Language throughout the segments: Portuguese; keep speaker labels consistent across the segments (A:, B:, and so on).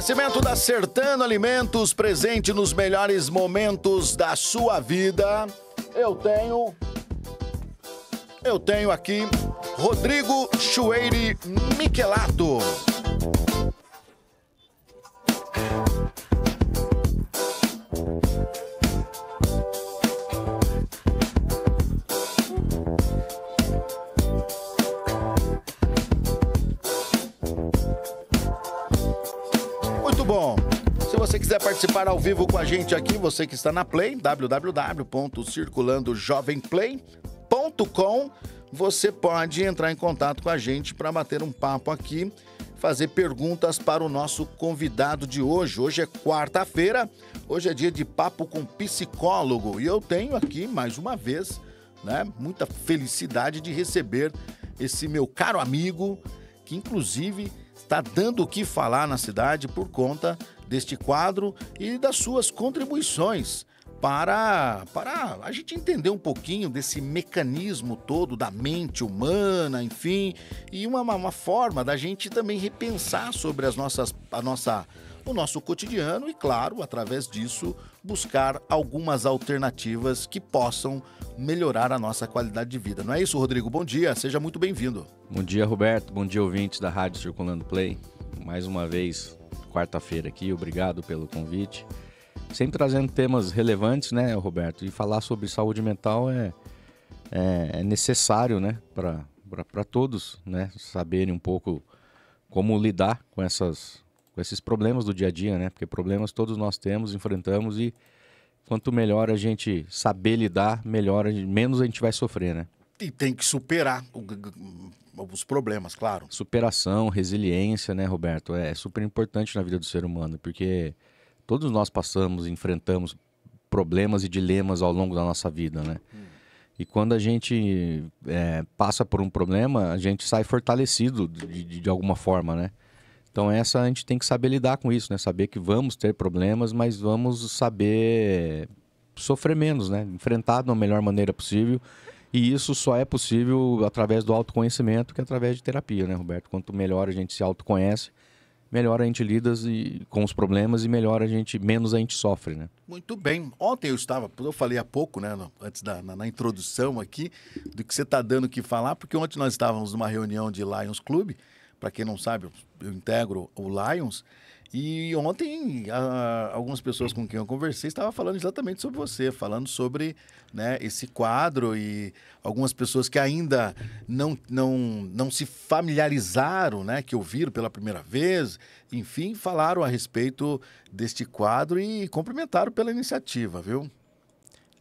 A: Oferecimento da Sertano Alimentos, presente nos melhores momentos da sua vida. Eu tenho aqui Rodrigo Chueire Michelato. Muito bom. Se você quiser participar ao vivo com a gente aqui, você que está na Play, www.circulandojovemplay.com, você pode entrar em contato com a gente para bater um papo aqui, fazer perguntas para o nosso convidado de hoje. Hoje é quarta-feira, hoje é dia de papo com psicólogo e eu tenho aqui, mais uma vez, né, muita felicidade de receber esse meu caro amigo, que inclusive está dando o que falar na cidade por conta deste quadro e das suas contribuições para a gente entender um pouquinho desse mecanismo todo da mente humana, enfim, e uma forma da gente também repensar sobre o nosso cotidiano e, claro, através disso, buscar algumas alternativas que possam melhorar a nossa qualidade de vida. Não é isso, Rodrigo? Bom dia, seja muito bem-vindo.
B: Bom dia, Roberto. Bom dia, ouvintes da Rádio Circulando Play. Mais uma vez, quarta-feira aqui, obrigado pelo convite. Sempre trazendo temas relevantes, né, Roberto? E falar sobre saúde mental é necessário, né, para todos, né, saberem um pouco como lidar com esses problemas do dia a dia, né? Porque problemas todos nós temos, enfrentamos e quanto melhor a gente saber lidar, menos a gente vai sofrer, né?
A: E tem que superar os problemas, claro.
B: Superação, resiliência, né, Roberto? É super importante na vida do ser humano, porque todos nós enfrentamos problemas e dilemas ao longo da nossa vida, né? E quando a gente passa por um problema, a gente sai fortalecido de alguma forma, né? Então a gente tem que saber lidar com isso, né? Saber que vamos ter problemas, mas vamos saber sofrer menos, né? Enfrentar da melhor maneira possível. E isso só é possível através do autoconhecimento, que é através de terapia, né, Roberto? Quanto melhor a gente se autoconhece, melhor a gente lida com os problemas e menos a gente sofre, né?
A: Muito bem. Ontem eu falei há pouco, né, antes na introdução aqui, do que você está dando o que falar, porque ontem nós estávamos numa reunião de Lions Club. Para quem não sabe, eu integro o Lions. E ontem, algumas pessoas com quem eu conversei estavam falando exatamente sobre você, falando sobre, né, esse quadro e algumas pessoas que ainda não se familiarizaram, né, que ouviram pela primeira vez, enfim, falaram a respeito deste quadro e cumprimentaram pela iniciativa, viu?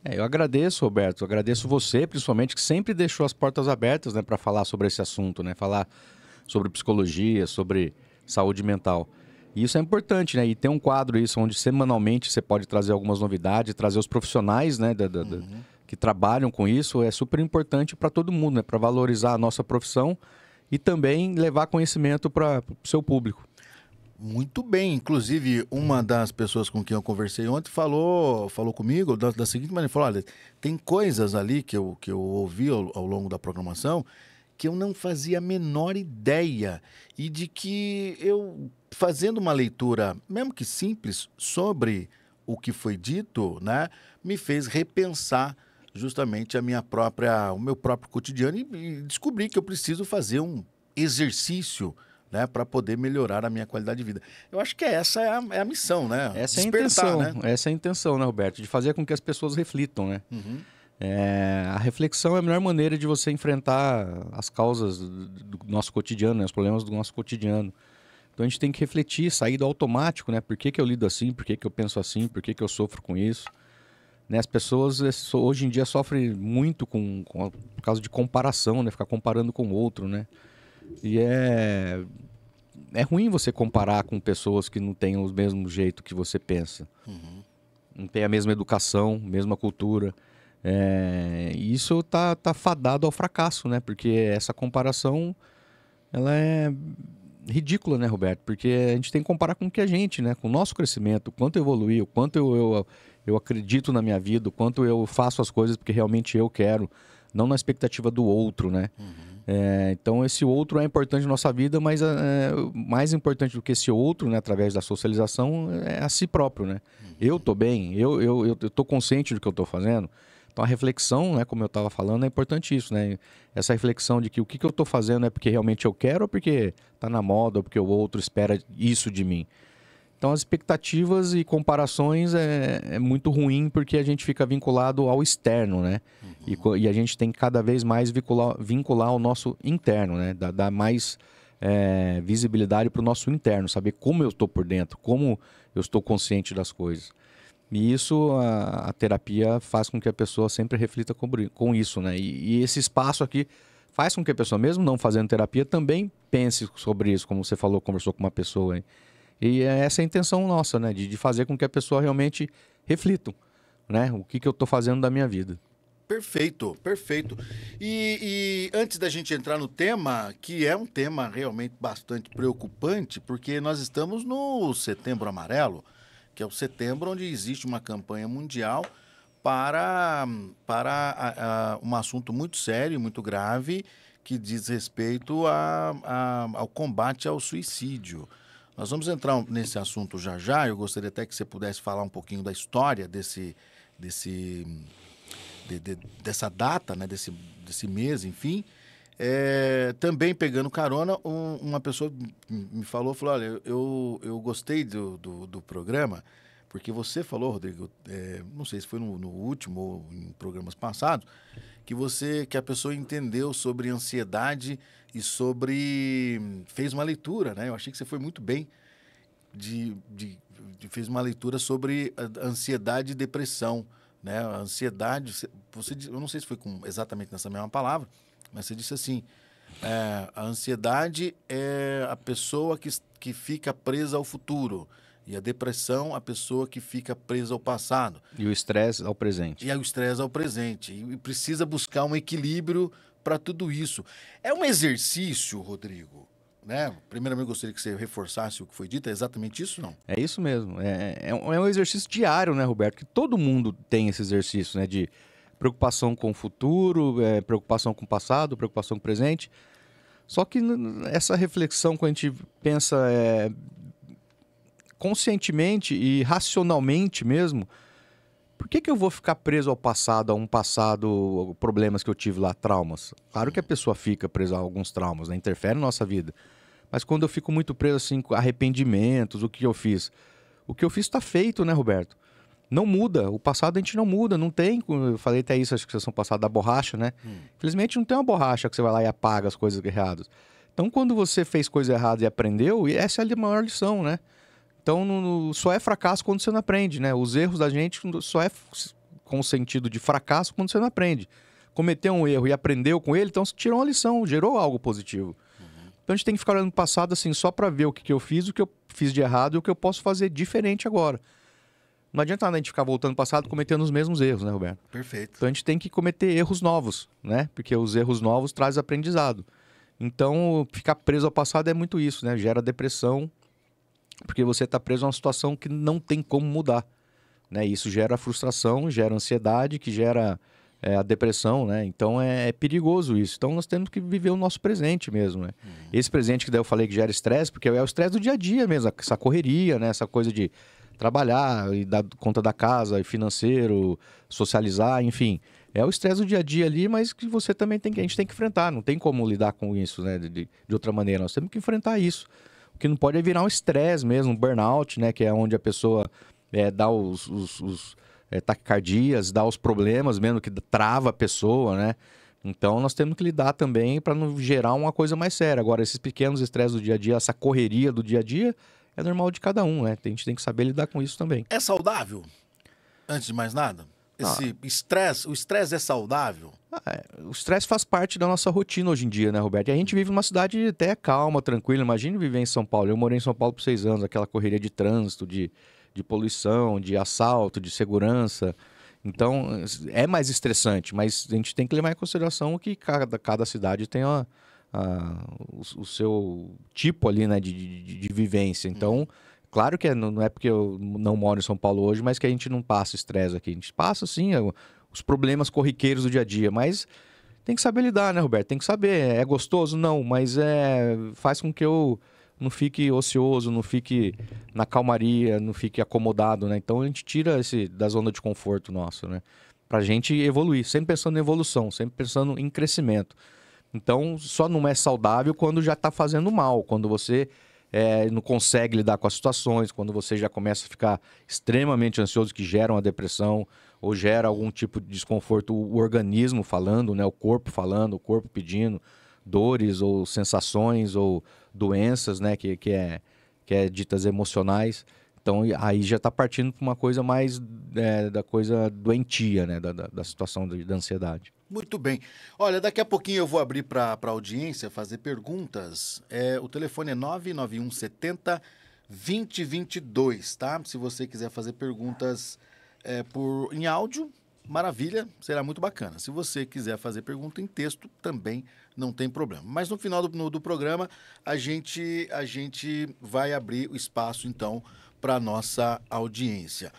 B: Eu agradeço, Roberto, agradeço você, principalmente, que sempre deixou as portas abertas, né, para falar sobre esse assunto, né, falar sobre psicologia, sobre saúde mental. E isso é importante, né? E tem um quadro onde semanalmente você pode trazer algumas novidades, trazer os profissionais, né, que trabalham com isso, é super importante para todo mundo, né? Para valorizar a nossa profissão e também levar conhecimento para o seu público.
A: Muito bem. Inclusive, uma das pessoas com quem eu conversei ontem falou comigo da seguinte maneira, falou, olha, tem coisas ali que eu ouvi ao longo da programação que eu não fazia a menor ideia e de que eu, fazendo uma leitura, mesmo que simples, sobre o que foi dito, né, me fez repensar justamente o meu próprio cotidiano e descobri que eu preciso fazer um exercício, né, para poder melhorar a minha qualidade de vida. Eu acho que essa é a missão, né?
B: Essa é a intenção, né? Essa é a intenção, né, Roberto? De fazer com que as pessoas reflitam, né? A reflexão é a melhor maneira de você enfrentar as causas do nosso cotidiano, né? Os problemas do nosso cotidiano. Então a gente tem que refletir, sair do automático, né? Por que eu lido assim? Por que eu penso assim? Por que eu sofro com isso? Né? As pessoas hoje em dia sofrem muito por causa de comparação, né? Ficar comparando com o outro, né? E é ruim você comparar com pessoas que não têm o mesmo jeito que você pensa. Não tem a mesma educação, mesma cultura. Isso tá fadado ao fracasso, né? Porque essa comparação, ela é ridícula, né, Roberto? Porque a gente tem que comparar com o que a gente, né? Com o nosso crescimento, o quanto eu evoluí, o quanto eu acredito na minha vida, o quanto eu faço as coisas porque realmente eu quero, não na expectativa do outro, né? Então, esse outro é importante na nossa vida, mas mais importante do que esse outro, né, através da socialização, é a si próprio, né? Eu tô bem, eu tô consciente do que eu tô fazendo. Então, a reflexão, né, como eu estava falando, é importante isso, né? Essa reflexão de que o que eu tô fazendo é porque realmente eu quero ou porque tá na moda ou porque o outro espera isso de mim. Então, as expectativas e comparações é muito ruim porque a gente fica vinculado ao externo, né? E a gente tem que cada vez mais vincular ao nosso interno, né? Dar mais visibilidade para o nosso interno, saber como eu estou por dentro, como eu estou consciente das coisas. E isso, a terapia faz com que a pessoa sempre reflita com isso, né? E esse espaço aqui faz com que a pessoa, mesmo não fazendo terapia, também pense sobre isso, como você falou, conversou com uma pessoa aí. E essa é a intenção nossa, né? De fazer com que a pessoa realmente reflita, né? O que eu estou fazendo da minha vida.
A: Perfeito, perfeito. E antes da gente entrar no tema, que é um tema realmente bastante preocupante, porque nós estamos no Setembro Amarelo, que é o setembro onde existe uma campanha mundial para um assunto muito sério, muito grave, que diz respeito ao combate ao suicídio. Nós vamos entrar nesse assunto já já. Eu gostaria até que você pudesse falar um pouquinho da história dessa data, né? desse mês, enfim. Também pegando carona, uma pessoa me falou, olha, eu gostei do programa, porque você falou, Rodrigo, não sei se foi no último ou em programas passados, que a pessoa entendeu sobre ansiedade e fez uma leitura, né? Eu achei que você foi muito bem, fez uma leitura sobre a ansiedade e depressão, né? A ansiedade, eu não sei se foi exatamente nessa mesma palavra, mas você disse assim, a ansiedade é a pessoa que fica presa ao futuro. E a depressão, a pessoa que fica presa ao passado.
B: E o estresse ao presente.
A: E o estresse ao presente. E precisa buscar um equilíbrio para tudo isso. É um exercício, Rodrigo, né? Primeiramente, eu gostaria que você reforçasse o que foi dito. É exatamente isso, não?
B: É isso mesmo. É um exercício diário, né, Roberto? Que todo mundo tem esse exercício, né? De preocupação com o futuro, preocupação com o passado, preocupação com o presente. Só que essa reflexão, quando a gente pensa conscientemente e racionalmente mesmo, por que eu vou ficar preso ao passado, a um passado, problemas que eu tive lá, traumas? Claro que a pessoa fica presa a alguns traumas, né? Interfere na nossa vida. Mas quando eu fico muito preso assim, com arrependimentos, o que eu fiz? O que eu fiz está feito, né, Roberto? Não muda. O passado a gente não muda, não tem. Eu falei até isso, acho que vocês são passados da borracha, né? Infelizmente não tem uma borracha que você vai lá e apaga as coisas erradas. Então, quando você fez coisa errada e aprendeu, e essa é a maior lição, né? Então, só é fracasso quando você não aprende, né? Os erros da gente só é com o sentido de fracasso quando você não aprende. Cometeu um erro e aprendeu com ele, então você tirou uma lição, gerou algo positivo. Então, a gente tem que ficar olhando no passado assim, só para ver o que eu fiz, o que eu fiz de errado e o que eu posso fazer diferente agora. Não adianta nada a gente ficar voltando no passado cometendo os mesmos erros, né, Roberto?
A: Perfeito.
B: Então, a gente tem que cometer erros novos, né? Porque os erros novos trazem aprendizado. Então, ficar preso ao passado é muito isso, né? Gera depressão, porque você está preso a uma situação que não tem como mudar, né? Isso gera frustração, gera ansiedade, que gera a depressão, né? Então é perigoso isso. Então nós temos que viver o nosso presente mesmo, né? Esse presente que daí eu falei que gera estresse, porque é o estresse do dia a dia mesmo, essa correria, né? Essa coisa de trabalhar e dar conta da casa, e financeiro, socializar, enfim. É o estresse do dia a dia ali, mas que você também a gente tem que enfrentar. Não tem como lidar com isso, né? De outra maneira. Nós temos que enfrentar isso. O que não pode é virar um estresse mesmo, um burnout, né? Que é onde a pessoa dá os taquicardias, dá os problemas mesmo, que trava a pessoa, né? Então, nós temos que lidar também para não gerar uma coisa mais séria. Agora, esses pequenos estresses do dia a dia, essa correria do dia a dia, é normal de cada um, né? A gente tem que saber lidar com isso também.
A: É saudável? Antes de mais nada? O estresse é saudável?
B: O estresse faz parte da nossa rotina hoje em dia, né, Roberto? E a gente vive numa cidade até calma, tranquila. Imagine viver em São Paulo. Eu morei em São Paulo por 6 anos, aquela correria de trânsito, de poluição, de assalto, de segurança. Então, é mais estressante, mas a gente tem que levar em consideração que cada cidade tem o seu tipo ali, né, de vivência. Então, claro que não é porque eu não moro em São Paulo hoje, mas que a gente não passa estresse aqui. A gente passa, sim, os problemas corriqueiros do dia a dia, mas Tem que saber lidar, né, Roberto? Tem que saber. É gostoso? Não, mas faz com que eu não fique ocioso, não fique na calmaria, não fique acomodado, né? Então a gente tira da zona de conforto nosso, né? Pra gente evoluir, sempre pensando em evolução, sempre pensando em crescimento. Então só não é saudável quando já tá fazendo mal, quando você não consegue lidar com as situações, quando você já começa a ficar extremamente ansioso, que gera uma depressão ou gera algum tipo de desconforto, o organismo falando, né? O corpo falando, o corpo pedindo, dores ou sensações ou doenças, né? Que é ditas emocionais. Então aí já está partindo para uma coisa mais da coisa doentia, né? Da situação da ansiedade.
A: Muito bem. Olha, daqui a pouquinho eu vou abrir para a audiência fazer perguntas. O telefone é 991 70 2022, tá? Se você quiser fazer perguntas em áudio, maravilha, será muito bacana. Se você quiser fazer pergunta em texto, também não tem problema. Mas no final do programa, a gente vai abrir o espaço, então, para a nossa audiência.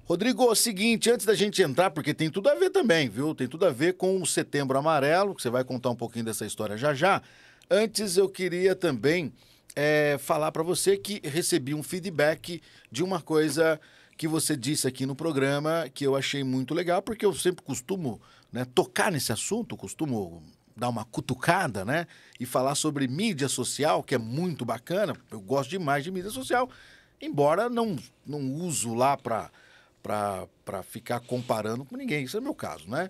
A: Rodrigo, é o seguinte, antes da gente entrar, porque tem tudo a ver também, viu? Tem tudo a ver com o Setembro Amarelo, que você vai contar um pouquinho dessa história já já. Antes, eu queria também falar para você que recebi um feedback de uma coisa que você disse aqui no programa, que eu achei muito legal, porque eu sempre costumo, né, tocar nesse assunto, costumo dar uma cutucada, né, e falar sobre mídia social, que é muito bacana. Eu gosto demais de mídia social, embora não uso lá para ficar comparando com ninguém. Isso é o meu caso, né?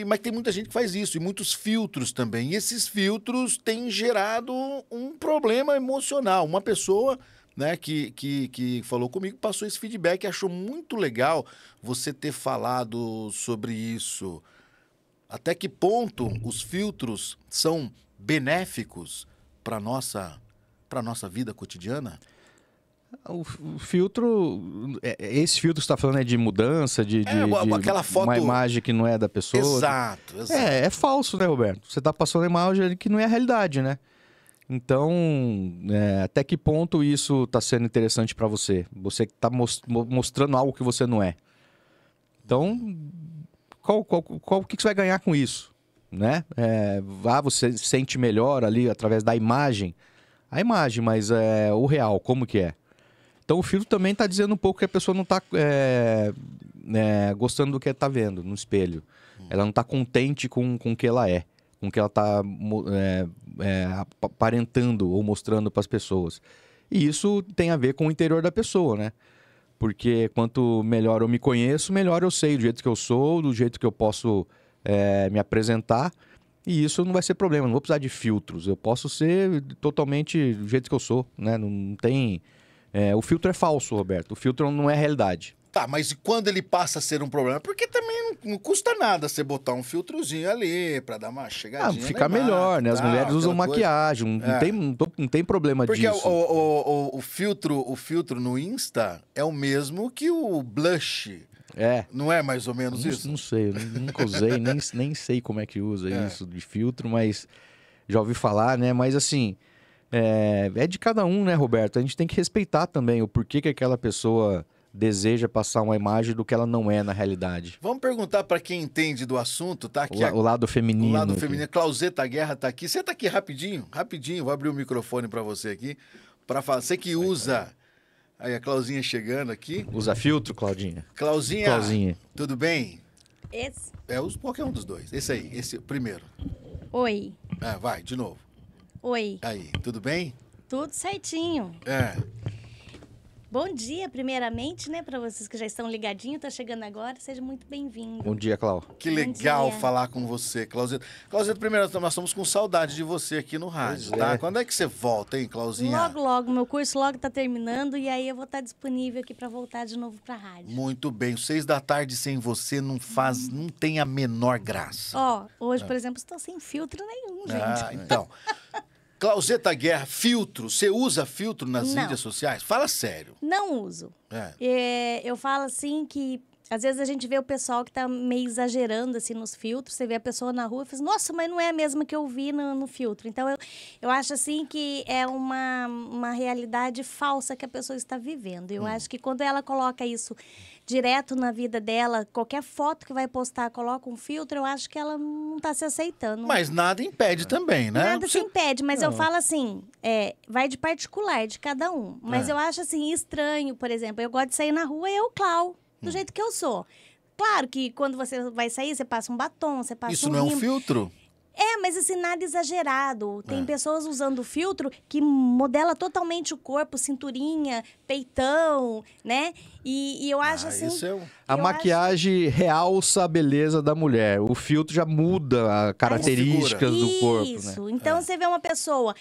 A: Mas tem muita gente que faz isso, e muitos filtros também. E esses filtros têm gerado um problema emocional. Uma pessoa, né, que falou comigo, passou esse feedback e achou muito legal você ter falado sobre isso. Até que ponto os filtros são benéficos para nossa vida cotidiana?
B: O filtro, esse filtro que você está falando é de mudança, de
A: aquela foto...
B: uma imagem que não é da pessoa.
A: Exato.
B: É falso, né, Roberto? Você está passando a imagem que não é a realidade, né? Então, até que ponto isso está sendo interessante para você? Você está mostrando algo que você não é. Então, o que você vai ganhar com isso? Né? Você se sente melhor ali através da imagem. A imagem, mas o real, como que é? Então o filtro também está dizendo um pouco que a pessoa não está gostando do que está vendo no espelho. Ela não está contente com o que ela é, com o que ela está aparentando ou mostrando para as pessoas. E isso tem a ver com o interior da pessoa, né? Porque quanto melhor eu me conheço, melhor eu sei do jeito que eu sou, do jeito que eu posso me apresentar. E isso não vai ser problema, não vou precisar de filtros. Eu posso ser totalmente do jeito que eu sou, né? Não tem... o filtro é falso, Roberto. O filtro não é realidade.
A: Tá, mas e quando ele passa a ser um problema? Porque também não custa nada você botar um filtrozinho ali pra dar uma chegadinha.
B: Fica melhor, né? As mulheres usam maquiagem, não tem problema disso.
A: Porque o filtro no Insta é o mesmo que o blush. Não é mais ou menos isso?
B: Não sei, eu nunca usei, nem sei como é que usa isso de filtro, mas já ouvi falar, né? Mas assim, é de cada um, né, Roberto? A gente tem que respeitar também o porquê que aquela pessoa deseja passar uma imagem do que ela não é na realidade.
A: Vamos perguntar para quem entende do assunto, tá? Aqui
B: o lado feminino.
A: O lado feminino. Clauseta Guerra tá aqui. Senta aqui rapidinho, vou abrir o microfone para você aqui, para falar. Você que usa... Aí a Clauzinha chegando aqui.
B: Usa filtro, Claudinha?
A: Clauzinha, tudo bem?
C: Esse?
A: Qualquer um dos dois. Esse aí, esse primeiro.
C: Oi.
A: Vai, de novo.
C: Oi.
A: Aí, tudo bem?
C: Tudo certinho. Bom dia, primeiramente, né, para vocês que já estão ligadinhos, tá chegando agora, seja muito bem-vindo.
B: Bom dia, Clau.
A: Que legal falar com você, Clauseta. Clauseta, primeiro, nós estamos com saudade de você aqui no rádio, tá? Quando é que você volta, hein, Clauzinha?
C: Logo, meu curso logo tá terminando e aí eu vou estar disponível aqui para voltar de novo pra rádio.
A: Muito bem, 6 da tarde sem você não tem a menor graça.
C: Hoje, por exemplo, estou sem filtro nenhum, gente.
A: Então... Clauseta Guerra, filtro. Você usa filtro nas mídias sociais? Fala sério.
C: Não uso. Eu falo assim que às vezes a gente vê o pessoal que tá meio exagerando, assim, nos filtros. Você vê a pessoa na rua e fala, nossa, mas não é a mesma que eu vi no filtro. Então, eu acho, assim, que é uma realidade falsa que a pessoa está vivendo. Eu acho que quando ela coloca isso direto na vida dela, qualquer foto que vai postar, coloca um filtro, eu acho que ela não tá se aceitando.
A: Mas nada impede também, né?
C: Nada se impede, mas eu falo assim, vai de particular, de cada um. Mas eu acho, assim, estranho, por exemplo, eu gosto de sair na rua e eu, Clau, do jeito que eu sou. Claro que quando você vai sair, você passa um batom, você passa
A: Isso
C: um
A: não é um
C: rímel.
A: filtro?
C: Mas assim, nada exagerado. Tem pessoas usando filtro que modela totalmente o corpo, cinturinha, peitão, né? E eu acho assim...
B: A maquiagem realça a beleza da mulher. O filtro já muda as características do corpo, né?
C: Isso. Então, você vê uma pessoa...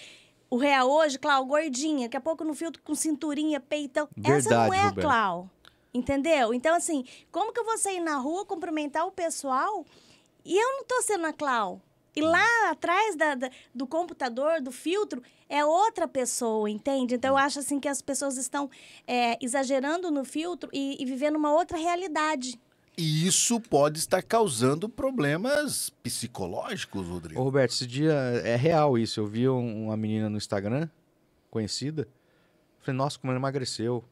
C: O real hoje, Clau, gordinha. Daqui a pouco no filtro com cinturinha, peitão.
B: Verdade,
C: essa não é
B: Roberto.
C: a Clau. Entendeu? Então, assim, como que eu vou sair na rua, cumprimentar o pessoal e eu não tô sendo a Clau? E lá atrás do computador, do filtro, é outra pessoa, entende? Então, eu acho assim que as pessoas estão exagerando no filtro e vivendo uma outra realidade.
A: E isso pode estar causando problemas psicológicos, Rodrigo.
B: Ô, Roberto, esse dia é real isso. Eu vi uma menina no Instagram, conhecida. Falei, nossa, como ela emagreceu.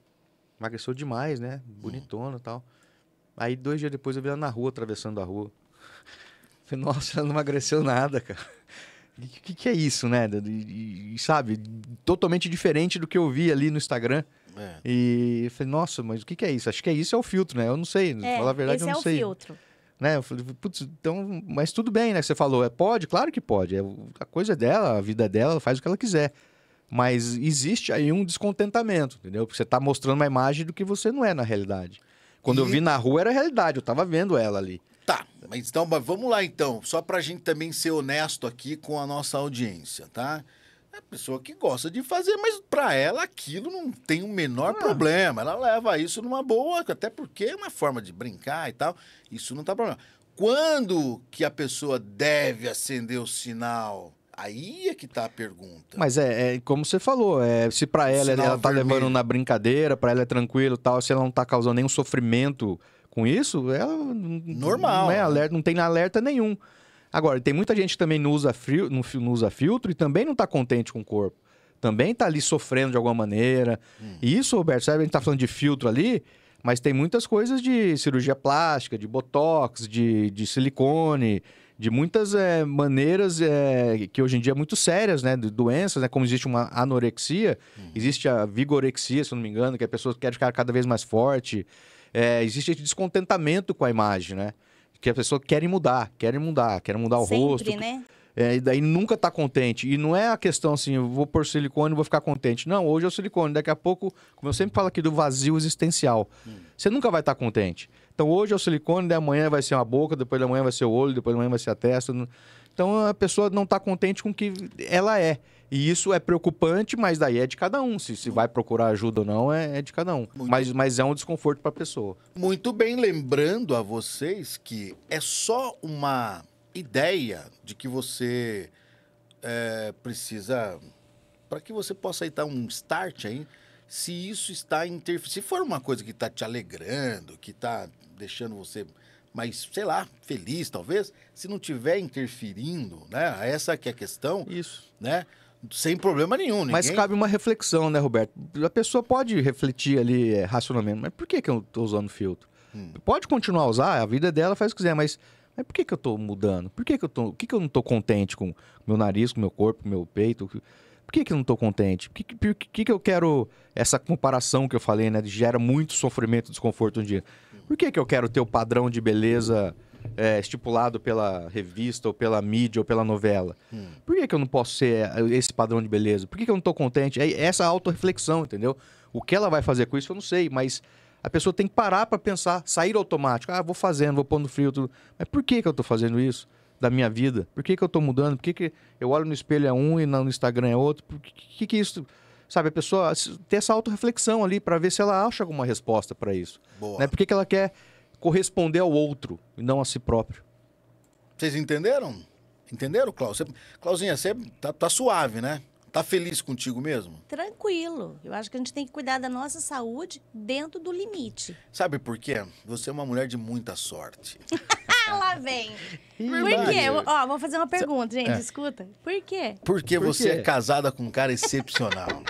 B: Emagreceu demais, né? Bonitona e tal. Aí, 2 dias depois, eu vi ela na rua, atravessando a rua. Falei, nossa, ela não emagreceu nada, cara. O que é isso, né? E, sabe, totalmente diferente do que eu vi ali no Instagram. E falei, nossa, mas o que é isso? Acho que isso é o filtro, né? Eu não sei, falar a verdade, eu não sei.
C: Esse é o filtro.
B: Né? Eu falei, putz, então, mas tudo bem, né? Você falou, pode? Claro que pode. A coisa é dela, a vida é dela, ela faz o que ela quiser. Mas existe aí um descontentamento, entendeu? Porque você tá mostrando uma imagem do que você não é na realidade. Quando eu vi na rua era a realidade, eu tava vendo ela ali.
A: Tá, mas então vamos lá então, só pra gente também ser honesto aqui com a nossa audiência, tá? É a pessoa que gosta de fazer, mas pra ela aquilo não tem o menor problema. Ela leva isso numa boa, até porque é uma forma de brincar e tal. Isso não tá problema. Quando que a pessoa deve acender o sinal? Aí é que tá a pergunta.
B: Mas como você falou, se pra ela
A: Sinal
B: ela tá
A: vermelho.
B: levando na brincadeira, pra ela é tranquilo e tal, se ela não tá causando nenhum sofrimento com isso, ela
A: Normal,
B: não é
A: né?
B: alerta, não tem alerta nenhum. Agora, tem muita gente que também não usa filtro e também não tá contente com o corpo. Também tá ali sofrendo de alguma maneira. E isso, Roberto, sabe, a gente tá falando de filtro ali, mas tem muitas coisas de cirurgia plástica, de botox, de silicone, de muitas maneiras que hoje em dia é muito sérias, né? De doenças, né? Como existe uma anorexia, existe a vigorexia, se eu não me engano, que a pessoa quer ficar cada vez mais forte. Existe esse descontentamento com a imagem, né? Que a pessoa quer mudar o rosto.
C: Sempre, né?
B: E daí nunca tá contente. E não é a questão assim, eu vou pôr silicone e vou ficar contente. Não, hoje é o silicone. Daqui a pouco, como eu sempre falo aqui do vazio existencial, você nunca vai estar contente. Então hoje é o silicone, daí amanhã vai ser a boca, depois da manhã vai ser o olho, depois da manhã vai ser a testa. Então a pessoa não tá contente com o que ela é. E isso é preocupante, mas daí é de cada um. Se vai procurar ajuda ou não, é de cada um. Mas é um desconforto para a pessoa.
A: Muito bem, lembrando a vocês que é só uma ideia de que você precisa, para que você possa aí dar um start aí, se isso está interferindo, se for uma coisa que está te alegrando, que está deixando você mais, sei lá, feliz talvez, se não estiver interferindo, né? Essa que é a questão.
B: Isso.
A: Né? Sem problema nenhum. Ninguém...
B: Mas cabe uma reflexão, né, Roberto? A pessoa pode refletir ali racionalmente, mas por que eu estou usando filtro? Pode continuar a usar, a vida dela faz o que quiser, mas por que eu estou mudando? Por que eu não estou contente com meu nariz, com meu corpo, com meu peito? Por que eu não estou contente? Por que eu quero essa comparação que eu falei, né? Gera muito sofrimento e desconforto um dia. Por que eu quero ter o padrão de beleza estipulado pela revista, ou pela mídia, ou pela novela? Por que eu não posso ser esse padrão de beleza? Por que eu não estou contente? É essa autorreflexão, entendeu? O que ela vai fazer com isso, eu não sei, mas a pessoa tem que parar para pensar, sair automático. Vou fazendo, vou pondo filtro. Mas por que eu estou fazendo isso da minha vida? Por que eu estou mudando? Por que eu olho no espelho é um e no Instagram é outro? Por que isso... Sabe, a pessoa ter essa autorreflexão ali para ver se ela acha alguma resposta para isso.
A: Boa.
B: Né? Por que ela quer corresponder ao outro e não a si próprio?
A: Vocês entenderam? Entenderam, Cláudia? Clauzinha, você tá suave, né? Tá feliz contigo mesmo?
C: Tranquilo. Eu acho que a gente tem que cuidar da nossa saúde dentro do limite.
A: Sabe por quê? Você é uma mulher de muita sorte.
C: Lá vem. Por quê? Ó, vou fazer uma pergunta, gente. Escuta. Por quê?
A: Porque você é casada com um cara excepcional.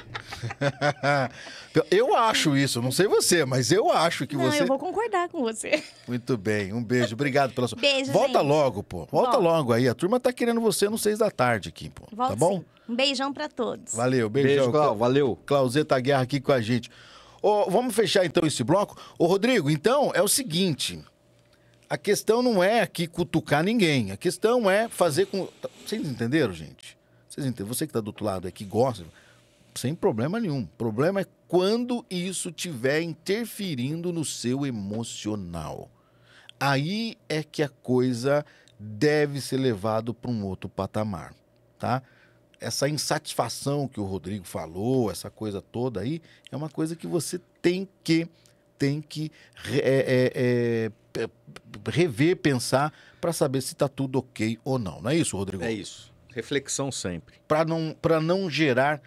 A: Eu acho isso, não sei você, mas eu acho que você...
C: Não, eu vou concordar com você.
A: Muito bem, um beijo. Obrigado pela sua...
C: Beijo,
A: Volta
C: gente.
A: logo, pô. Volta logo aí. A turma tá querendo você no 6 da tarde aqui, pô.
C: Volto
A: tá bom?
C: sim. Um beijão pra todos.
A: Valeu, beijão.
B: Beijo, Clau. Valeu.
A: Clauzeta Guerra aqui com a gente. Vamos fechar então esse bloco? Ô, Rodrigo, então é o seguinte... A questão não é aqui cutucar ninguém. A questão é fazer com... Vocês entenderam, gente? Vocês entenderam? Você que tá do outro lado aqui gosta, sem problema nenhum. O problema é quando isso estiver interferindo no seu emocional. Aí é que a coisa deve ser levada para um outro patamar, tá? Essa insatisfação que o Rodrigo falou, essa coisa toda aí, é uma coisa que você tem que rever, pensar, para saber se está tudo ok ou não. Não é isso, Rodrigo?
B: É isso. Reflexão sempre.
A: Para não gerar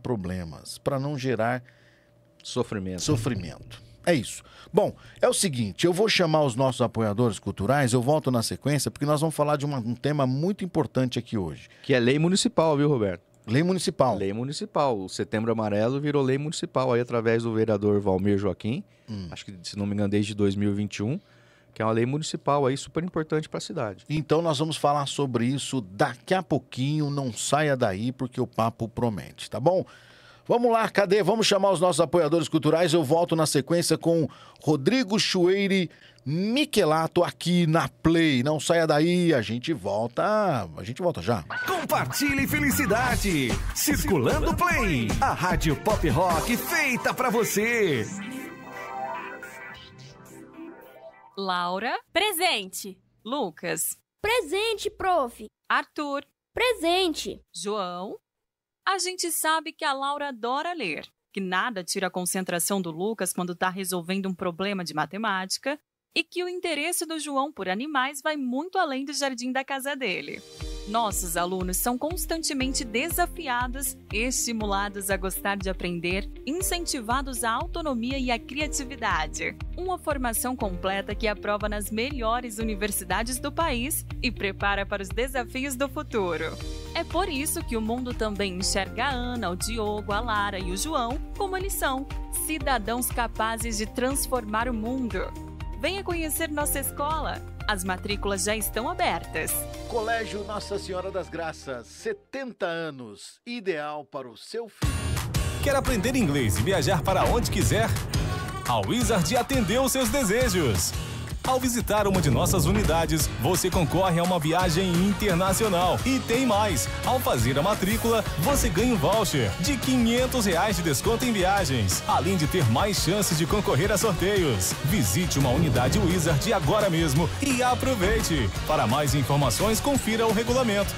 A: problemas, para não gerar sofrimento. É isso. Bom, é o seguinte, eu vou chamar os nossos apoiadores culturais, eu volto na sequência, porque nós vamos falar de um tema muito importante aqui hoje.
B: Que é lei municipal, viu, Roberto?
A: Lei municipal.
B: Lei municipal. O Setembro Amarelo virou lei municipal aí através do vereador Valmir Joaquim. Acho que, se não me engano, desde 2021, que é uma lei municipal aí super importante para a cidade.
A: Então nós vamos falar sobre isso daqui a pouquinho. Não saia daí porque o papo promete, tá bom? Vamos lá, cadê? Vamos chamar os nossos apoiadores culturais. Eu volto na sequência com Rodrigo Chueire Michelato aqui na Play. Não saia daí, a gente volta já.
D: Compartilhe felicidade. Circulando Play, a rádio pop rock feita pra você.
E: Laura, presente. Lucas,
F: Presente, prof.
E: Arthur,
F: Presente.
E: João. A gente sabe que a Laura adora ler, que nada tira a concentração do Lucas quando está resolvendo um problema de matemática e que o interesse do João por animais vai muito além do jardim da casa dele. Nossos alunos são constantemente desafiados, estimulados a gostar de aprender, incentivados à autonomia e à criatividade. Uma formação completa que aprova nas melhores universidades do país e prepara para os desafios do futuro. É por isso que o mundo também enxerga a Ana, o Diogo, a Lara e o João como eles são, cidadãos capazes de transformar o mundo. Venha conhecer nossa escola. As matrículas já estão abertas.
A: Colégio Nossa Senhora das Graças, 70 anos, ideal para o seu filho.
D: Quer aprender inglês e viajar para onde quiser? A Wizard atendeu seus desejos. Ao visitar uma de nossas unidades, você concorre a uma viagem internacional. E tem mais! Ao fazer a matrícula, você ganha um voucher de R$500 de desconto em viagens, além de ter mais chances de concorrer a sorteios. Visite uma unidade Wizard agora mesmo e aproveite! Para mais informações, confira o regulamento.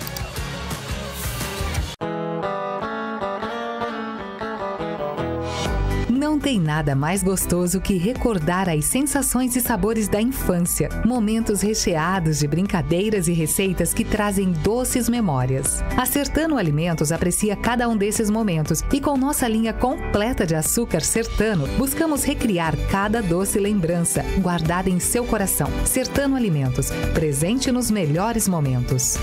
G: Não tem nada mais gostoso que recordar as sensações e sabores da infância. Momentos recheados de brincadeiras e receitas que trazem doces memórias. A Sertano Alimentos aprecia cada um desses momentos e com nossa linha completa de açúcar Sertano, buscamos recriar cada doce lembrança guardada em seu coração. Sertano Alimentos, presente nos melhores momentos.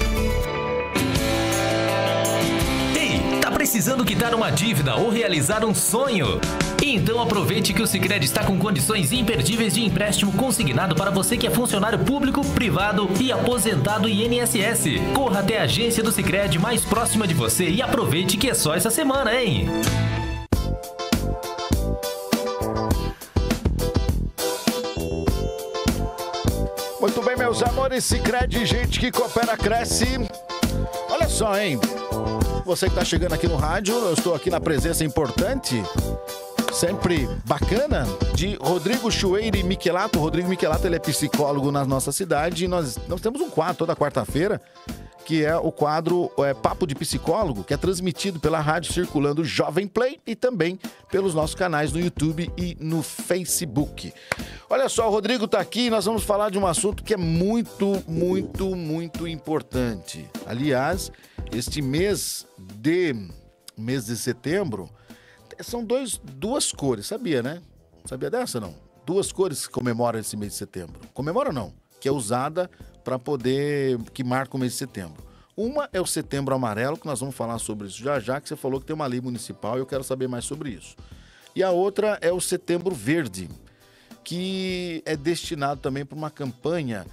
H: Precisando quitar uma dívida ou realizar um sonho? Então aproveite que o Sicredi está com condições imperdíveis de empréstimo consignado para você que é funcionário público, privado e aposentado INSS. Corra até a agência do Sicredi mais próxima de você e aproveite que é só essa semana, hein?
A: Muito bem, meus amores, Sicredi, gente que coopera, cresce. Olha só, hein? Você que está chegando aqui no rádio, eu estou aqui na presença importante, sempre bacana, de Rodrigo Chueire Michelato. Rodrigo Michelato, ele é psicólogo na nossa cidade e nós temos um quadro toda quarta-feira, que é o quadro Papo de Psicólogo, que é transmitido pela rádio Circulando Jovem Play e também pelos nossos canais no YouTube e no Facebook. Olha só, o Rodrigo está aqui e nós vamos falar de um assunto que é muito, muito, muito importante. Aliás, Este mês de setembro são duas cores, sabia, né? Sabia dessa, não? Duas cores que comemoram esse mês de setembro. Comemora não, que é usada para poder, que marca o mês de setembro. Uma é o Setembro Amarelo, que nós vamos falar sobre isso já, que você falou que tem uma lei municipal e eu quero saber mais sobre isso. E a outra é o Setembro Verde, que é destinado também para uma campanha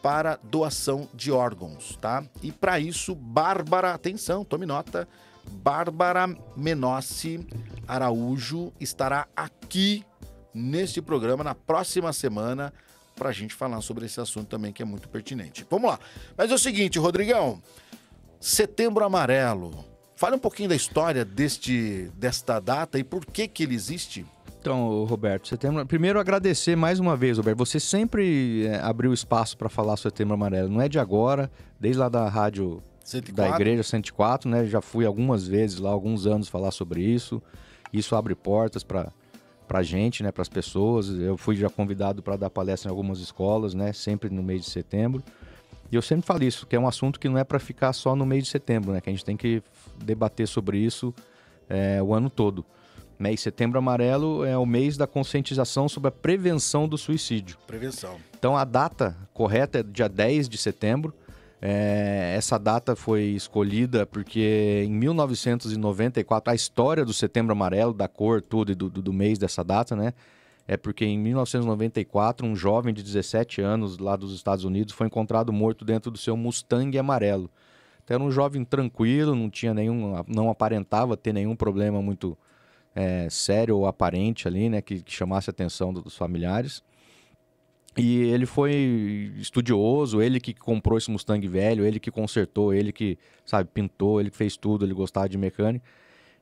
A: para doação de órgãos, tá? E para isso, Bárbara, atenção, tome nota, Bárbara Menossi Araújo estará aqui neste programa na próxima semana para a gente falar sobre esse assunto também, que é muito pertinente. Vamos lá. Mas é o seguinte, Rodrigão, Setembro Amarelo, fala um pouquinho da história desta data e por que ele existe.
B: Então, Roberto, setembro... primeiro agradecer mais uma vez, Roberto. Você sempre abriu espaço para falar sobre Setembro Amarelo. Não é de agora, desde lá da rádio 104. Da Igreja 104, né? Já fui algumas vezes lá, alguns anos, falar sobre isso. Isso abre portas para a gente, né? Para as pessoas. Eu fui já convidado para dar palestra em algumas escolas, né? Sempre no mês de setembro. E eu sempre falo isso, que é um assunto que não é para ficar só no mês de setembro, né? Que a gente tem que debater sobre isso o ano todo. E Setembro Amarelo é o mês da conscientização sobre a prevenção do suicídio.
A: Prevenção.
B: Então a data correta é dia 10 de setembro. Essa data foi escolhida porque em 1994, a história do Setembro Amarelo, da cor, tudo, e do mês dessa data, né? É porque em 1994, um jovem de 17 anos lá dos Estados Unidos foi encontrado morto dentro do seu Mustang amarelo. Então era um jovem tranquilo, não aparentava ter nenhum problema muito sério ou aparente ali, né, que chamasse a atenção dos familiares. E ele foi estudioso, ele que comprou esse Mustang velho, ele que consertou, ele que, pintou, ele que fez tudo, ele gostava de mecânica.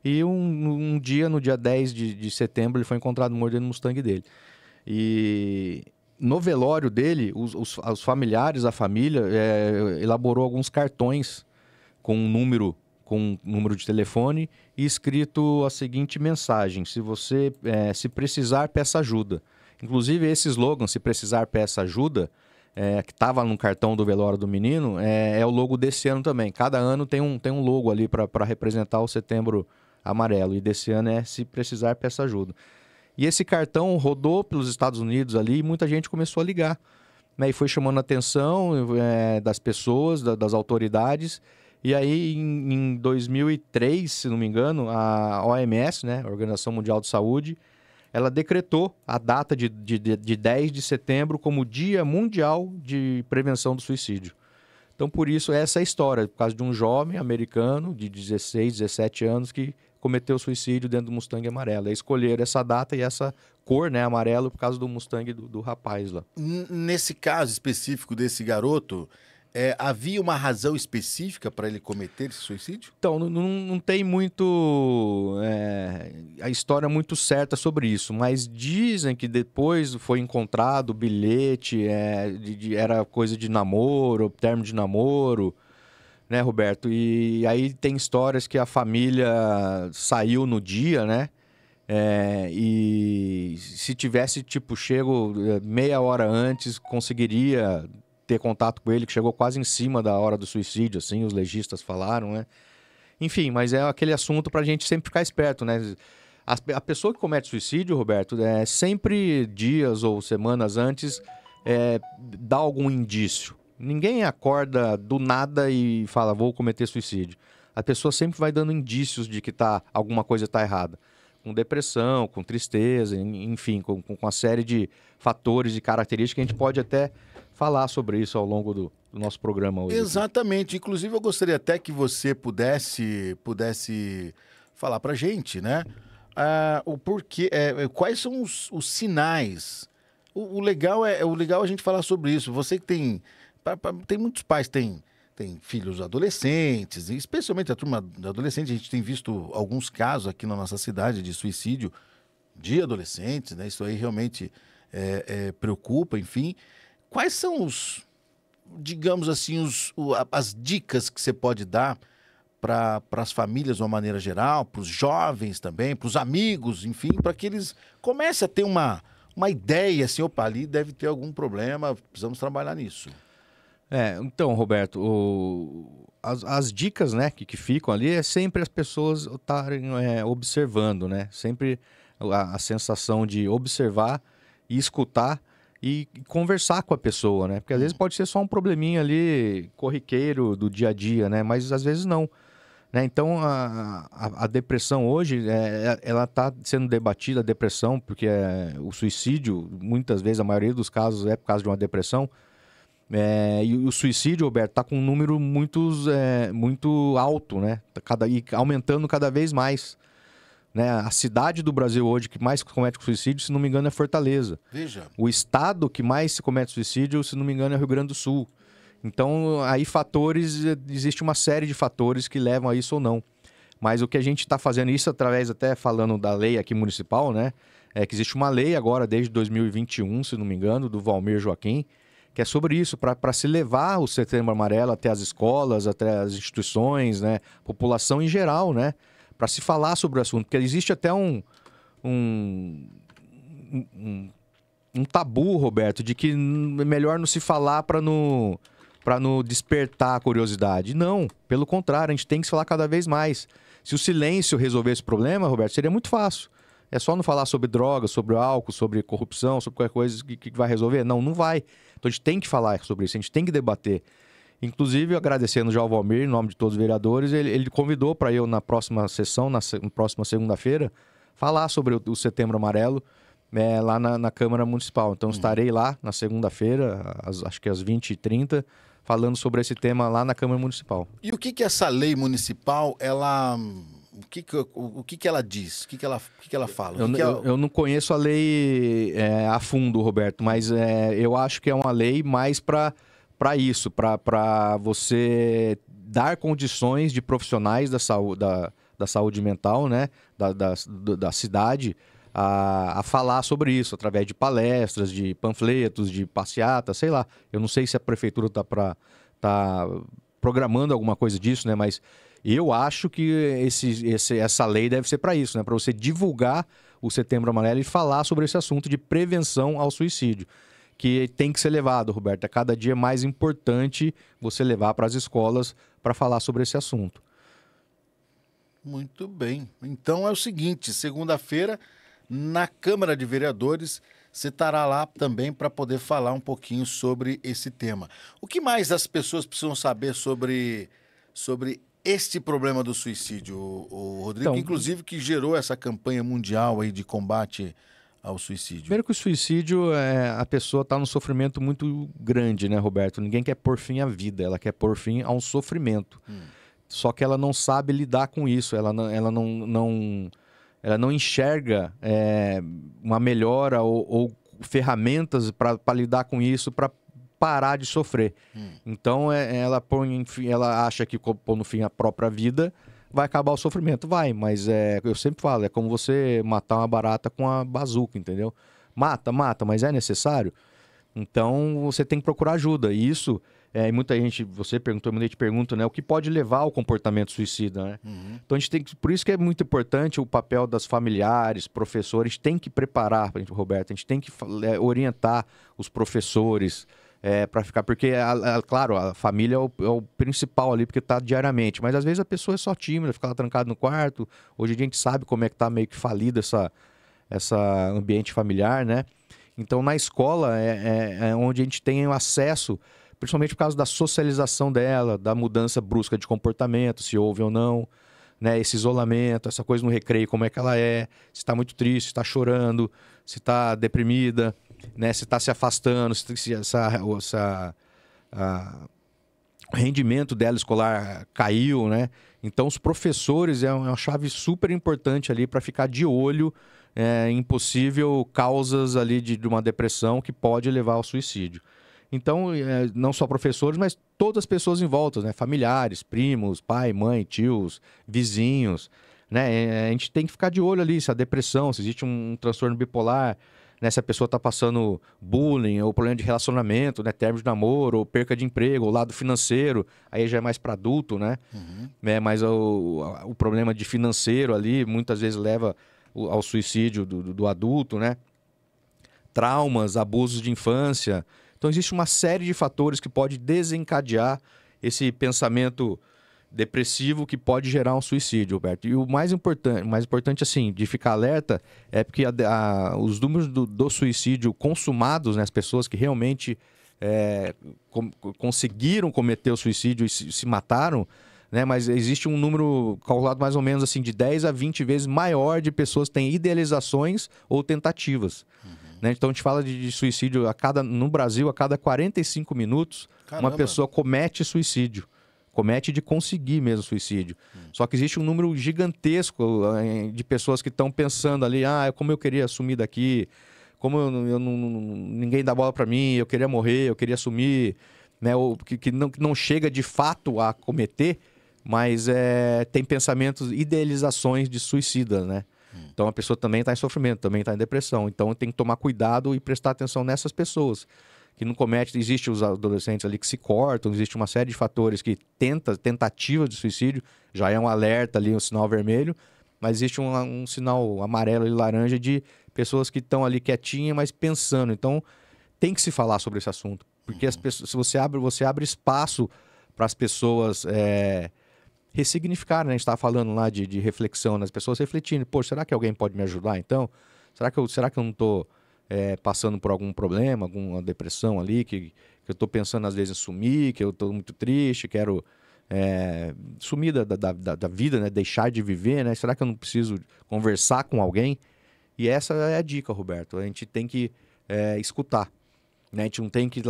B: E um dia, no dia 10 de setembro, ele foi encontrado morto dentro do Mustang dele. E no velório dele, os familiares, a família, elaborou alguns cartões com um número de telefone e escrito a seguinte mensagem: se você se precisar, peça ajuda. Inclusive esse slogan, se precisar, peça ajuda, que estava no cartão do velório do menino, é o logo desse ano também. Cada ano tem um logo ali para representar o Setembro Amarelo, e desse ano é se precisar, peça ajuda. E esse cartão rodou pelos Estados Unidos ali e muita gente começou a ligar, né? E foi chamando a atenção das pessoas, das autoridades. E aí, em 2003, se não me engano, a OMS, né, a Organização Mundial de Saúde, ela decretou a data de 10 de setembro como Dia Mundial de Prevenção do Suicídio. Então, por isso, essa é a história, por causa de um jovem americano de 16, 17 anos que cometeu suicídio dentro do Mustang amarelo. Escolheram essa data e essa cor, né, amarelo, por causa do Mustang do rapaz lá.
A: Nesse caso específico desse garoto, havia uma razão específica para ele cometer esse suicídio?
B: Então, não tem muito a história muito certa sobre isso, mas dizem que depois foi encontrado o bilhete, era coisa de namoro, término de namoro, né, Roberto? E aí tem histórias que a família saiu no dia, né? E se tivesse, chego meia hora antes, conseguiria ter contato com ele, que chegou quase em cima da hora do suicídio, assim, os legistas falaram, né? Enfim, mas é aquele assunto pra gente sempre ficar esperto, né? A pessoa que comete suicídio, Roberto, sempre dias ou semanas antes dá algum indício. Ninguém acorda do nada e fala, vou cometer suicídio. A pessoa sempre vai dando indícios de que alguma coisa está errada. Com depressão, com tristeza, enfim, com uma série de fatores e características que a gente pode até falar sobre isso ao longo do nosso programa hoje.
A: Exatamente. Inclusive, eu gostaria até que você pudesse falar pra gente, né? O porquê, quais são os sinais. O legal é a gente falar sobre isso. Você que tem muitos pais, tem filhos adolescentes, especialmente a turma adolescente. A gente tem visto alguns casos aqui na nossa cidade de suicídio de adolescentes, né? Isso aí realmente preocupa, enfim. Quais são digamos assim, as dicas que você pode dar para as famílias de uma maneira geral, para os jovens também, para os amigos, enfim, para que eles comecem a ter uma ideia, assim, opa, ali deve ter algum problema, precisamos trabalhar nisso.
B: Então, Roberto, as dicas, né, que ficam ali é sempre as pessoas estarem observando, né? Sempre a sensação de observar e escutar e conversar com a pessoa, né? Porque às vezes pode ser só um probleminha ali corriqueiro do dia a dia, né? Mas às vezes não. Né? Então, a depressão hoje, ela está sendo debatida, a depressão, porque o suicídio, muitas vezes, a maioria dos casos é por causa de uma depressão. E o suicídio, Roberto, está com um número muito alto, né? E aumentando cada vez mais. Né? A cidade do Brasil hoje que mais comete suicídio, se não me engano, é Fortaleza.
A: Veja.
B: O estado que mais se comete suicídio, se não me engano, é Rio Grande do Sul. Então, aí existe uma série de fatores que levam a isso ou não. Mas o que a gente está fazendo, isso através até falando da lei aqui municipal, né? É que existe uma lei agora, desde 2021, se não me engano, do Valmir Joaquim, que é sobre isso, para se levar o Setembro Amarelo até as escolas, até as instituições, né? População em geral, né? Para se falar sobre o assunto. Porque existe até um tabu, Roberto, de que é melhor não se falar para não despertar a curiosidade. Não, pelo contrário, a gente tem que se falar cada vez mais. Se o silêncio resolver esse problema, Roberto, seria muito fácil. É só não falar sobre drogas, sobre álcool, sobre corrupção, sobre qualquer coisa que vai resolver? Não vai. Então a gente tem que falar sobre isso, a gente tem que debater. Inclusive, agradecendo já ao Valmir, em nome de todos os vereadores, ele convidou para eu, na próxima sessão, na próxima segunda-feira, falar sobre o Setembro Amarelo, lá na Câmara Municipal. Então estarei lá na segunda-feira, acho que às 20h30, falando sobre esse tema lá na Câmara Municipal.
A: E o que essa lei municipal, o que ela diz? O que ela fala?
B: Eu não conheço a lei a fundo, Roberto, mas eu acho que é uma lei mais para isso, para você dar condições de profissionais da saúde mental, né, da cidade, a falar sobre isso, através de palestras, de panfletos, de passeatas, sei lá. Eu não sei se a prefeitura tá programando alguma coisa disso, né? Mas eu acho que essa lei deve ser para isso, né? Para você divulgar o Setembro Amarelo e falar sobre esse assunto de prevenção ao suicídio, que tem que ser levado, Roberto. É cada dia mais importante você levar para as escolas para falar sobre esse assunto.
A: Muito bem. Então é o seguinte, segunda-feira, na Câmara de Vereadores, você estará lá também para poder falar um pouquinho sobre esse tema. O que mais as pessoas precisam saber sobre este problema do suicídio, o Rodrigo, então, inclusive que gerou essa campanha mundial aí de combate ao suicídio?
B: Primeiro que o suicídio, a pessoa está num sofrimento muito grande, né, Roberto? Ninguém quer pôr fim à vida, ela quer pôr fim a um sofrimento. Só que ela não sabe lidar com isso, ela não enxerga uma melhora ou ferramentas para lidar com isso, para parar de sofrer. Então, ela acha que pondo fim à própria vida vai acabar o sofrimento. Vai, mas eu sempre falo, é como você matar uma barata com a bazuca, entendeu? Mata, mas é necessário? Então, você tem que procurar ajuda. E isso, muita gente pergunta, né, o que pode levar ao comportamento suicida, né? Então, a gente tem que, por isso que é muito importante o papel das familiares, professores, a gente tem que preparar, Roberto, a gente tem que orientar os professores, para ficar, porque, claro, a família é o principal ali, porque está diariamente, mas às vezes a pessoa é só tímida, fica lá trancada no quarto. Hoje a gente sabe como é que está meio que falido essa ambiente familiar, né? Então, na escola é onde a gente tem acesso, principalmente por causa da socialização dela, da mudança brusca de comportamento, se houve ou não, né? Esse isolamento, essa coisa no recreio, como é que ela se está muito triste, se está chorando, se está deprimida, né? Se está se afastando, se o rendimento dela escolar caiu, né? Então, os professores é uma chave super importante ali para ficar de olho em possível causas ali de uma depressão que pode levar ao suicídio. Então, não só professores, mas todas as pessoas em volta, né? Familiares, primos, pai, mãe, tios, vizinhos, né? A gente tem que ficar de olho ali se a depressão, se existe um transtorno bipolar, né? Se a pessoa está passando bullying ou problema de relacionamento, né? Término de namoro, ou perca de emprego, ou lado financeiro, aí já é mais para adulto, né? Mas o problema de financeiro ali muitas vezes leva ao suicídio do adulto, né? Traumas, abusos de infância. Então existe uma série de fatores que pode desencadear esse pensamento depressivo que pode gerar um suicídio, Roberto. E o mais importante assim, de ficar alerta, é porque os números do suicídio consumados, né, as pessoas que realmente conseguiram cometer o suicídio e se mataram, né, mas existe um número calculado mais ou menos assim, de 10 a 20 vezes maior de pessoas que têm idealizações ou tentativas. Né? Então a gente fala de suicídio no Brasil, a cada 45 minutos, Caramba. Uma pessoa comete suicídio. Comete de conseguir mesmo suicídio. Só que existe um número gigantesco de pessoas que estão pensando ali, como eu queria sumir daqui, como ninguém dá bola para mim, eu queria morrer, eu queria sumir, né? Ou que não chega de fato a cometer, mas tem pensamentos, idealizações de suicida, né? Então a pessoa também está em sofrimento, também está em depressão. Então tem que tomar cuidado e prestar atenção nessas pessoas que não cometem. Existem os adolescentes ali que se cortam, existe uma série de fatores que tentativa de suicídio, já é um alerta ali, um sinal vermelho, mas existe um sinal amarelo e laranja de pessoas que estão ali quietinhas, mas pensando. Então tem que se falar sobre esse assunto, porque as pessoas, se você abre espaço para as pessoas ressignificar, né? A gente estava falando lá de reflexão, né? As pessoas refletindo, poxa, será que alguém pode me ajudar então? Será que eu não estou passando por algum problema, alguma depressão ali, que eu estou pensando às vezes em sumir, que eu estou muito triste, quero sumir da vida, né? Deixar de viver, né? Será que eu não preciso conversar com alguém? E essa é a dica, Roberto. A gente tem que escutar, né? A gente não tem que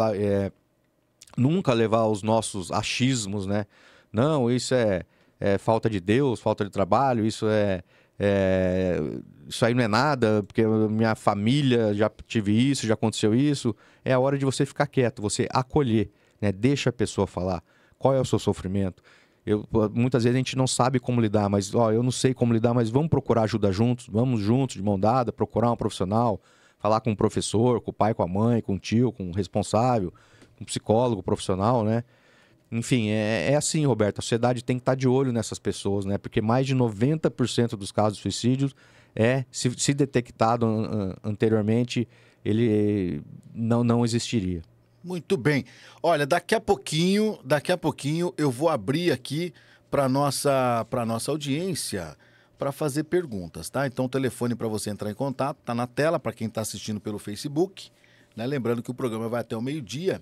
B: nunca levar os nossos achismos, né? Não, isso é falta de Deus, falta de trabalho, isso aí não é nada, porque minha família já tive isso, já aconteceu isso. É a hora de você ficar quieto, você acolher, né? Deixa a pessoa falar qual é o seu sofrimento. Muitas vezes a gente não sabe como lidar, mas eu não sei como lidar, mas vamos procurar ajuda juntos, vamos juntos, de mão dada, procurar um profissional, falar com um professor, com o pai, com a mãe, com o tio, com o responsável, com um psicólogo profissional, né? Enfim, é assim, Roberto, a sociedade tem que estar de olho nessas pessoas, né? Porque mais de 90% dos casos de suicídios se detectado anteriormente, ele não existiria.
A: Muito bem. Olha, daqui a pouquinho eu vou abrir aqui para nossa audiência para fazer perguntas, tá? Então o telefone para você entrar em contato tá na tela para quem está assistindo pelo Facebook, né? Lembrando que o programa vai até o meio-dia.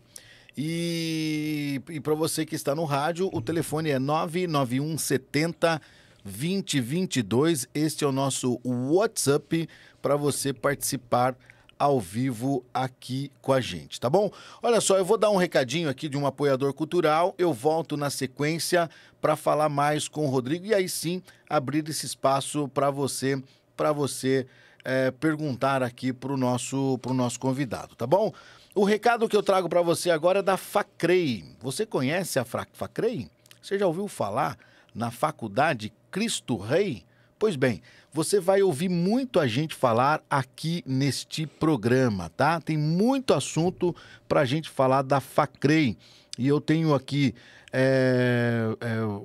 A: E para você que está no rádio, o telefone é 991 70 2022. Este é o nosso WhatsApp para você participar ao vivo aqui com a gente, tá bom? Olha só, eu vou dar um recadinho aqui de um apoiador cultural, eu volto na sequência para falar mais com o Rodrigo e aí sim abrir esse espaço para você perguntar aqui pro nosso convidado, tá bom? O recado que eu trago para você agora é da Facrei. Você conhece a Facrei? Você já ouviu falar na Faculdade Cristo Rei? Pois bem, você vai ouvir muito a gente falar aqui neste programa, tá? Tem muito assunto para a gente falar da Facrei. E eu tenho aqui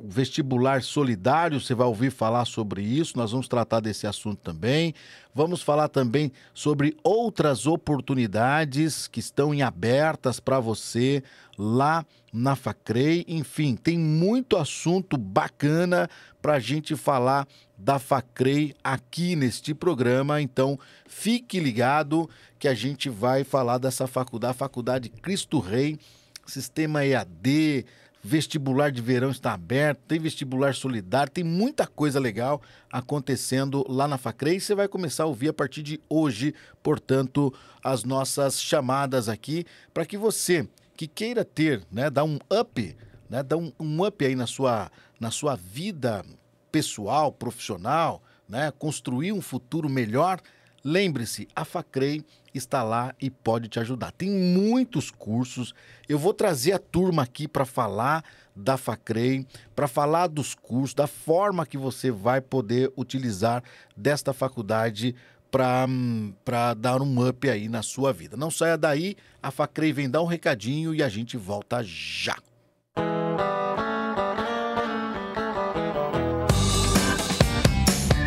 A: o vestibular solidário, você vai ouvir falar sobre isso, nós vamos tratar desse assunto também. Vamos falar também sobre outras oportunidades que estão em abertas para você lá na Facrei. Enfim, tem muito assunto bacana para a gente falar da Facrei aqui neste programa. Então, fique ligado que a gente vai falar dessa faculdade, a Faculdade Cristo Rei, sistema EAD, vestibular de verão está aberto, tem vestibular solidário, tem muita coisa legal acontecendo lá na Facrei. Você vai começar a ouvir a partir de hoje, portanto, as nossas chamadas aqui, para que você que queira ter, né, dar um up, né, dar um up aí na sua vida pessoal, profissional, né, construir um futuro melhor. Lembre-se, a Facrei está lá e pode te ajudar. Tem muitos cursos. Eu vou trazer a turma aqui para falar da Facrei, para falar dos cursos, da forma que você vai poder utilizar desta faculdade para dar um up aí na sua vida. Não saia daí, a Facrei vem dar um recadinho e a gente volta já.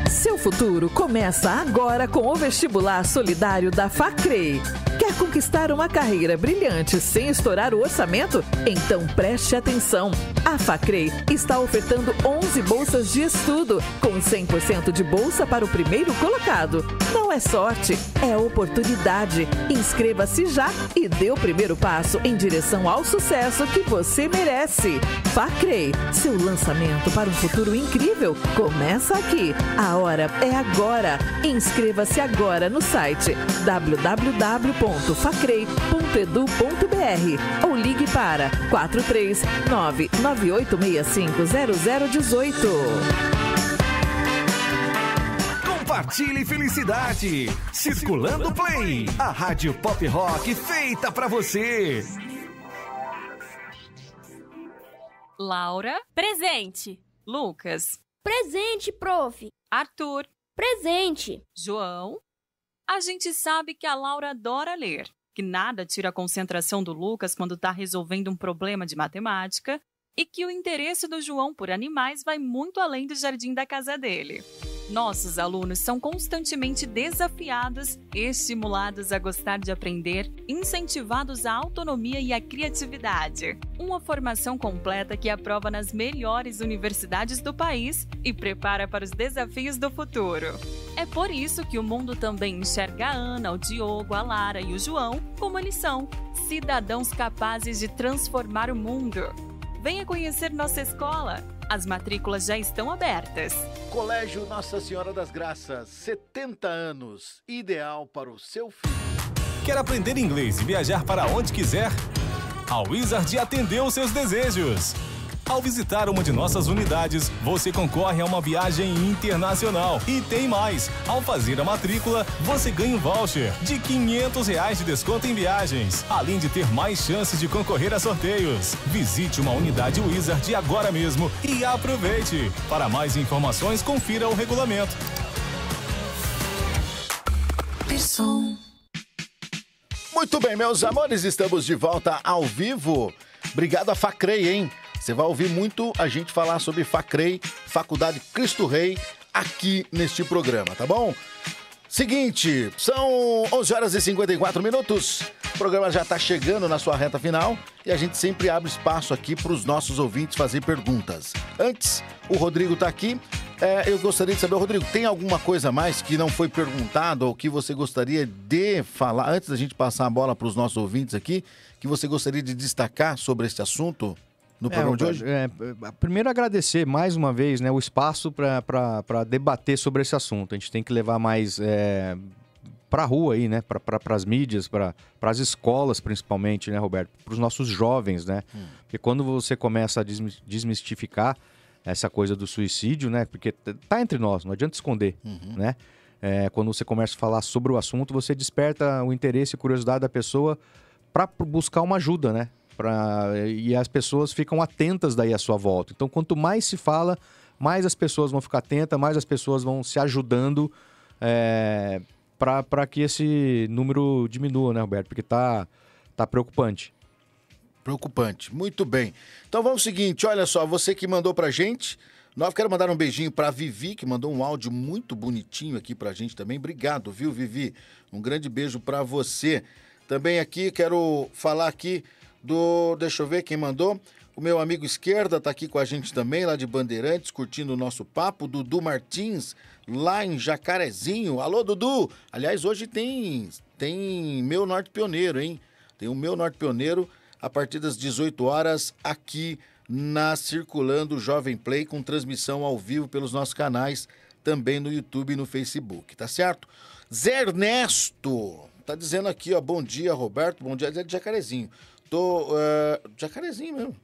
I: Seu futuro começa agora com o vestibular solidário da Facrei. Quer conquistar uma carreira brilhante sem estourar o orçamento? Então preste atenção. A Facrey está ofertando 11 bolsas de estudo, com 100% de bolsa para o primeiro colocado. Não é sorte, é oportunidade. Inscreva-se já e dê o primeiro passo em direção ao sucesso que você merece. Facrey, seu lançamento para um futuro incrível começa aqui. A hora é agora. Inscreva-se agora no site www.facrey.edu.br ou ligue para 439-9865-0018.
J: Compartilhe felicidade. Circulando Play, a rádio pop rock feita pra você.
E: Laura.
F: Presente.
E: Lucas.
F: Presente, prof.
E: Arthur.
F: Presente.
E: João. A gente sabe que a Laura adora ler, que nada tira a concentração do Lucas quando está resolvendo um problema de matemática e que o interesse do João por animais vai muito além do jardim da casa dele. Nossos alunos são constantemente desafiados, estimulados a gostar de aprender, incentivados à autonomia e à criatividade. Uma formação completa que aprova nas melhores universidades do país e prepara para os desafios do futuro. É por isso que o mundo também enxerga a Ana, o Diogo, a Lara e o João como eles são, cidadãos capazes de transformar o mundo. Venha conhecer nossa escola. As matrículas já estão abertas.
A: Colégio Nossa Senhora das Graças, 70 anos, ideal para o seu filho.
D: Quer aprender inglês e viajar para onde quiser? A Wizard atendeu seus desejos. Ao visitar uma de nossas unidades, você concorre a uma viagem internacional. E tem mais! Ao fazer a matrícula, você ganha um voucher de R$500 de desconto em viagens, além de ter mais chances de concorrer a sorteios. Visite uma unidade Wizard agora mesmo e aproveite! Para mais informações, confira o regulamento.
A: Muito bem, meus amores, estamos de volta ao vivo. Obrigado a Facrey, hein? Você vai ouvir muito a gente falar sobre Facrey, Faculdade Cristo Rei, aqui neste programa, tá bom? Seguinte, são 11h54. O programa já está chegando na sua reta final e a gente sempre abre espaço aqui para os nossos ouvintes fazer perguntas. Antes, o Rodrigo está aqui. Eu gostaria de saber, Rodrigo, tem alguma coisa a mais que não foi perguntado ou que você gostaria de falar, antes da gente passar a bola para os nossos ouvintes aqui, que você gostaria de destacar sobre este assunto? No programa de hoje?
B: Primeiro agradecer mais uma vez, né, o espaço para debater sobre esse assunto. A gente tem que levar mais para a rua aí, né, para as mídias, para as escolas principalmente, né, Roberto, para os nossos jovens, né? Porque quando você começa a desmistificar essa coisa do suicídio, né, porque tá entre nós, não adianta esconder, né? Quando você começa a falar sobre o assunto, você desperta o interesse e curiosidade da pessoa para buscar uma ajuda, né? E as pessoas ficam atentas daí à sua volta. Então, quanto mais se fala, mais as pessoas vão ficar atentas, mais as pessoas vão se ajudando para que esse número diminua, né, Roberto? Porque tá preocupante.
A: Preocupante. Muito bem. Então vamos ao seguinte, olha só, você que mandou pra gente, quero mandar um beijinho pra Vivi, que mandou um áudio muito bonitinho aqui pra gente também. Obrigado, viu, Vivi? Um grande beijo pra você. Também aqui, quero falar aqui deixa eu ver quem mandou. O meu amigo Esquerda tá aqui com a gente também, lá de Bandeirantes, curtindo o nosso papo. Dudu Martins, lá em Jacarezinho. Alô, Dudu! Aliás, hoje tem Meu Norte Pioneiro, hein? Tem o Meu Norte Pioneiro a partir das 18 horas aqui na Circulando Jovem Play, com transmissão ao vivo pelos nossos canais, também no YouTube e no Facebook, tá certo? Zé Ernesto tá dizendo aqui, ó, bom dia, Roberto, bom dia, de Jacarezinho. Jacarezinho mesmo.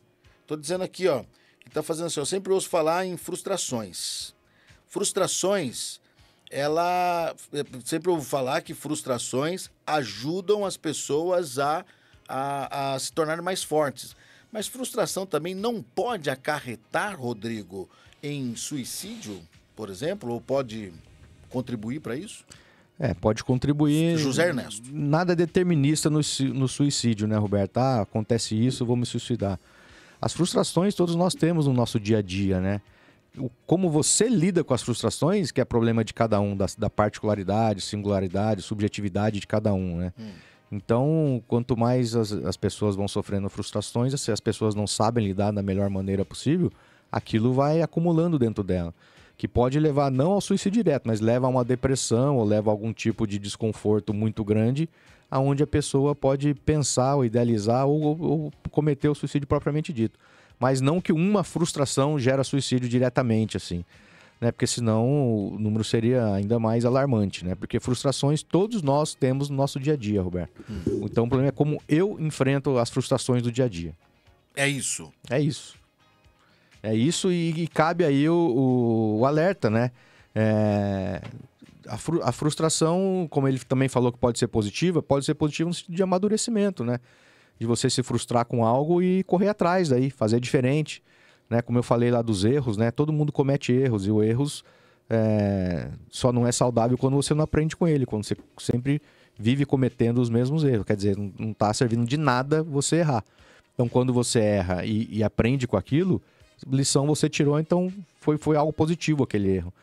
A: Tô dizendo aqui, ó, que tá fazendo assim, eu sempre ouço falar em frustrações. Frustrações, sempre ouvo falar que frustrações ajudam as pessoas a se tornarem mais fortes. Mas frustração também não pode acarretar, Rodrigo, em suicídio, por exemplo, ou pode contribuir para isso?
B: Pode contribuir.
A: José Ernesto.
B: Nada determinista no suicídio, né, Roberto? Acontece isso, eu vou me suicidar. As frustrações todos nós temos no nosso dia a dia, né? Como você lida com as frustrações, que é problema de cada um, da particularidade, singularidade, subjetividade de cada um, né? Então, quanto mais as pessoas vão sofrendo frustrações, se as pessoas não sabem lidar da melhor maneira possível, aquilo vai acumulando dentro dela. Que pode levar não ao suicídio direto, mas leva a uma depressão ou leva a algum tipo de desconforto muito grande, aonde a pessoa pode pensar ou idealizar ou cometer o suicídio propriamente dito. Mas não que uma frustração gera suicídio diretamente, assim. Né? Porque senão o número seria ainda mais alarmante, né? Porque frustrações todos nós temos no nosso dia a dia, Roberto. Então o problema é como eu enfrento as frustrações do dia a dia.
A: É isso.
B: É isso. É isso e cabe aí o alerta, né? A frustração, como ele também falou que pode ser positiva no sentido de amadurecimento, né? De você se frustrar com algo e correr atrás daí, fazer diferente. Né? Como eu falei lá dos erros, né? Todo mundo comete erros e os erros só não é saudável quando você não aprende com ele, quando você sempre vive cometendo os mesmos erros. Quer dizer, não está servindo de nada você errar. Então, quando você erra e aprende com aquilo, lição você tirou, então foi algo positivo aquele erro.